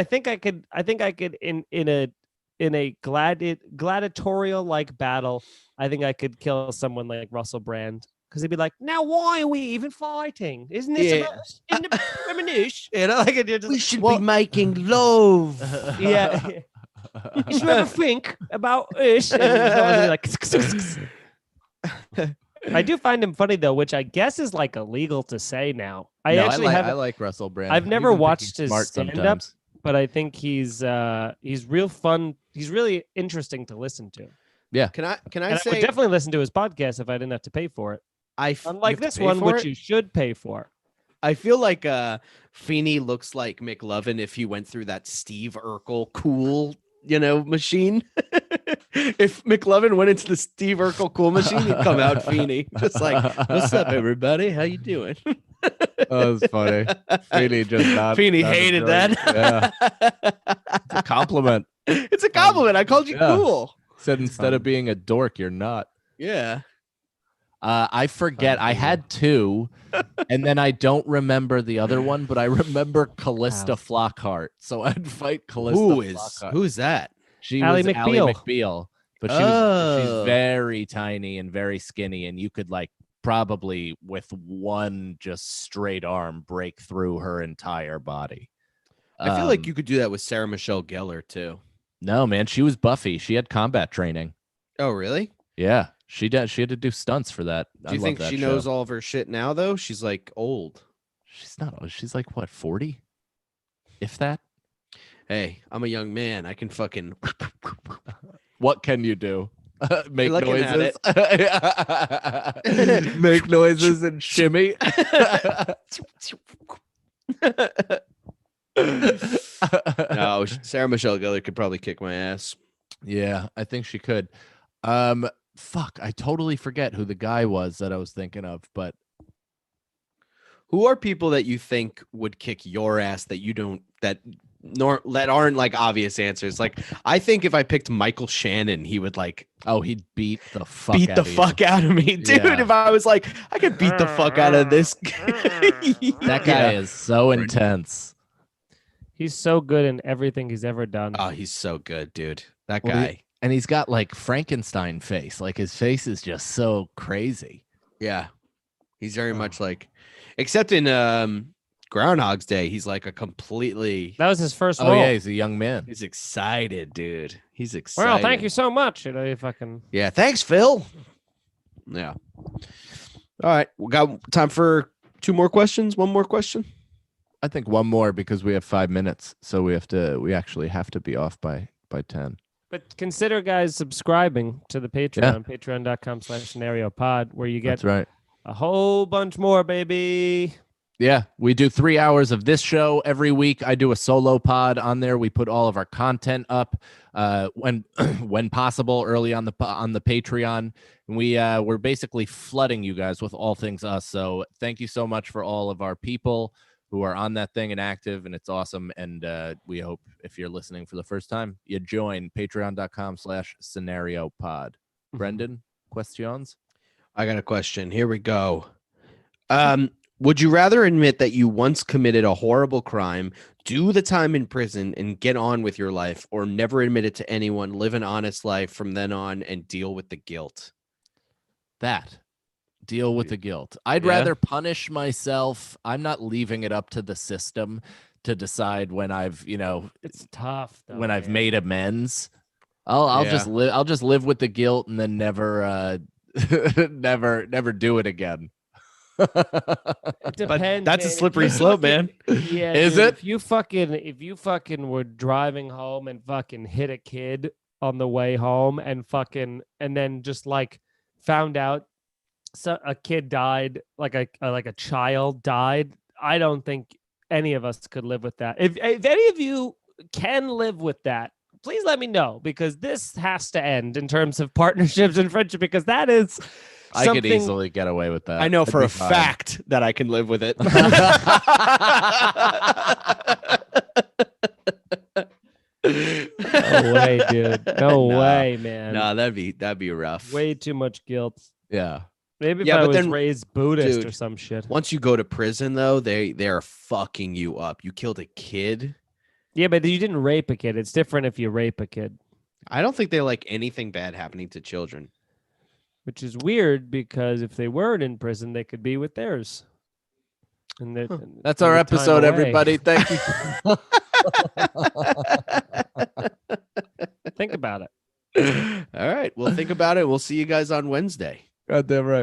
[SPEAKER 1] think I could in a gladiatorial like battle, I think I could kill someone like Russell Brand. Because he'd be like, now why are we even fighting? Isn't this
[SPEAKER 3] Yeah.
[SPEAKER 1] about in the premonition? You know, like it just,
[SPEAKER 3] be making love.
[SPEAKER 1] yeah. Did you ever think about us? And someone's gonna be like, I do find him funny though, which I guess is like illegal to say now. I
[SPEAKER 2] like Russell Brand.
[SPEAKER 1] I've never
[SPEAKER 2] Even think
[SPEAKER 1] watched
[SPEAKER 2] he's
[SPEAKER 1] his
[SPEAKER 2] smart
[SPEAKER 1] stand-up.
[SPEAKER 2] sometimes.
[SPEAKER 1] but I think he's real fun. He's really interesting to listen to.
[SPEAKER 3] Can I
[SPEAKER 1] And I would
[SPEAKER 3] say
[SPEAKER 1] definitely listen to his podcast if I didn't have to pay for it.
[SPEAKER 3] you
[SPEAKER 1] Unlike
[SPEAKER 3] have to
[SPEAKER 1] this
[SPEAKER 3] pay
[SPEAKER 1] one,
[SPEAKER 3] for
[SPEAKER 1] which
[SPEAKER 3] it?
[SPEAKER 1] you should pay for.
[SPEAKER 3] I feel like Feeney looks like McLovin if he went through that Steve Urkel cool, machine. If McLovin went into the Steve Urkel cool machine, he'd come out Feeney. Just like, what's up, everybody? How you doing?
[SPEAKER 2] That was funny. Feeney just not.
[SPEAKER 3] Feeney
[SPEAKER 2] not
[SPEAKER 3] hated
[SPEAKER 2] enjoying-
[SPEAKER 3] that.
[SPEAKER 2] Yeah, it's a compliment.
[SPEAKER 3] It's a compliment. I called you
[SPEAKER 2] Yeah.
[SPEAKER 3] cool.
[SPEAKER 2] Said instead of being a dork, you're not.
[SPEAKER 3] Yeah.
[SPEAKER 2] I forget. I had two, and then I don't remember the other one, but I remember Callista Flockhart. So I'd fight Callista Flockhart.
[SPEAKER 3] Who's that?
[SPEAKER 2] She
[SPEAKER 1] Ally
[SPEAKER 2] was Ally
[SPEAKER 1] McBeal.
[SPEAKER 2] McBeal, but she's
[SPEAKER 3] Oh.
[SPEAKER 2] very tiny and very skinny, and you could probably with one just straight arm break through her entire body.
[SPEAKER 3] I feel like you could do that with Sarah Michelle Gellar too.
[SPEAKER 2] No, man, she was Buffy. She had combat training.
[SPEAKER 3] Oh, really?
[SPEAKER 2] Yeah, she did. She had to do stunts for that.
[SPEAKER 3] Do you think she knows all of her shit now though? She's like old.
[SPEAKER 2] She's not. She's like what, 40? If that.
[SPEAKER 3] Hey, I'm a young man. I can fucking
[SPEAKER 2] What can you do? Make
[SPEAKER 3] Looking at
[SPEAKER 2] noises. Make noises and shimmy.
[SPEAKER 3] No, Sarah Michelle Gellar could probably kick my ass.
[SPEAKER 2] Yeah, I think she could. Fuck, I totally forget who the guy was that I was thinking of, but
[SPEAKER 3] Who are people that you think would kick your ass that you don't that aren't like obvious answers? Like I think if I picked Michael Shannon, he would like
[SPEAKER 2] oh, he'd beat the fuck
[SPEAKER 3] beat
[SPEAKER 2] out
[SPEAKER 3] the
[SPEAKER 2] of you.
[SPEAKER 3] fuck out of me, dude.
[SPEAKER 2] Yeah.
[SPEAKER 3] If I was like, I could beat the fuck out of this.
[SPEAKER 2] That guy is so intense.
[SPEAKER 1] He's so good in everything he's ever done.
[SPEAKER 3] Oh, he's so good, dude. That
[SPEAKER 2] Well,
[SPEAKER 3] guy.
[SPEAKER 2] And he's got like Frankenstein face. Like his face is just so crazy.
[SPEAKER 3] Yeah. He's very much like, except in Groundhog's Day, he's like a completely.
[SPEAKER 1] That was his first
[SPEAKER 2] Oh
[SPEAKER 1] role.
[SPEAKER 2] yeah, he's a young man.
[SPEAKER 3] He's excited, dude. He's excited.
[SPEAKER 1] Well, thank you so much. You fucking.
[SPEAKER 3] Yeah, thanks, Phil. Yeah. All right, we got time for two more questions. One more question.
[SPEAKER 2] I think one more because we have 5 minutes, so we actually have to be off by 10.
[SPEAKER 1] But consider, guys, subscribing to the Patreon, patreon.com/scenariopod, where you get
[SPEAKER 2] That's right.
[SPEAKER 1] a whole bunch more, baby.
[SPEAKER 2] Yeah, we do 3 hours of this show every week. I do a solo pod on there. We put all of our content up when when possible early on the Patreon. And we're basically flooding you guys with all things us. So thank you so much for all of our people who are on that thing and active, and it's awesome. And we hope if you're listening for the first time, you join patreon.com/scenariopod. Brendan, questions?
[SPEAKER 3] I got a question. Here we go. Would you rather admit that you once committed a horrible crime, do the time in prison, and get on with your life, or never admit it to anyone, live an honest life from then on, and deal with the guilt?
[SPEAKER 2] That. Deal with the guilt. I'd
[SPEAKER 3] Yeah.
[SPEAKER 2] rather punish myself. I'm not leaving it up to the system to decide when I've,
[SPEAKER 1] It's tough though.
[SPEAKER 2] when I've
[SPEAKER 1] man.
[SPEAKER 2] made amends. I'll just live. I'll just live with the guilt and then never, never do it again.
[SPEAKER 1] It depends.
[SPEAKER 4] that's a
[SPEAKER 1] man. If
[SPEAKER 4] slippery
[SPEAKER 1] you
[SPEAKER 4] slope,
[SPEAKER 1] fucking-
[SPEAKER 4] man.
[SPEAKER 1] Yeah,
[SPEAKER 2] Is
[SPEAKER 1] dude,
[SPEAKER 2] it?
[SPEAKER 1] If you fucking were driving home and fucking hit a kid on the way home and then just like found out a kid died, like a child died, I don't think any of us could live with that. If any of you can live with that, please let me know, because this has to end in terms of partnerships and friendship, because that is
[SPEAKER 2] I could
[SPEAKER 1] something-
[SPEAKER 2] easily get away with that.
[SPEAKER 4] I know
[SPEAKER 2] I'd
[SPEAKER 4] for
[SPEAKER 2] be
[SPEAKER 4] a
[SPEAKER 2] fine.
[SPEAKER 4] fact that I can live with it.
[SPEAKER 1] No way, dude. No
[SPEAKER 3] Nah.
[SPEAKER 1] way, man.
[SPEAKER 3] No, that'd be rough.
[SPEAKER 1] Way too much guilt.
[SPEAKER 2] Yeah.
[SPEAKER 1] Maybe if
[SPEAKER 3] Yeah,
[SPEAKER 1] I
[SPEAKER 3] but
[SPEAKER 1] was
[SPEAKER 3] then-
[SPEAKER 1] raised Buddhist or
[SPEAKER 3] dude,
[SPEAKER 1] some shit.
[SPEAKER 3] Once you go to prison, though, they're fucking you up. You killed a kid.
[SPEAKER 1] Yeah, but you didn't rape a kid. It's different if you rape a kid,
[SPEAKER 3] I don't think they like anything bad happening to children.
[SPEAKER 1] which is weird because if they weren't in prison, they could be with theirs. And and
[SPEAKER 2] That's
[SPEAKER 1] take
[SPEAKER 2] our
[SPEAKER 1] the time
[SPEAKER 2] episode,
[SPEAKER 1] away.
[SPEAKER 2] everybody. Thank you.
[SPEAKER 1] Think about it.
[SPEAKER 3] All right, we'll think about it. We'll see you guys on Wednesday.
[SPEAKER 2] Goddamn right.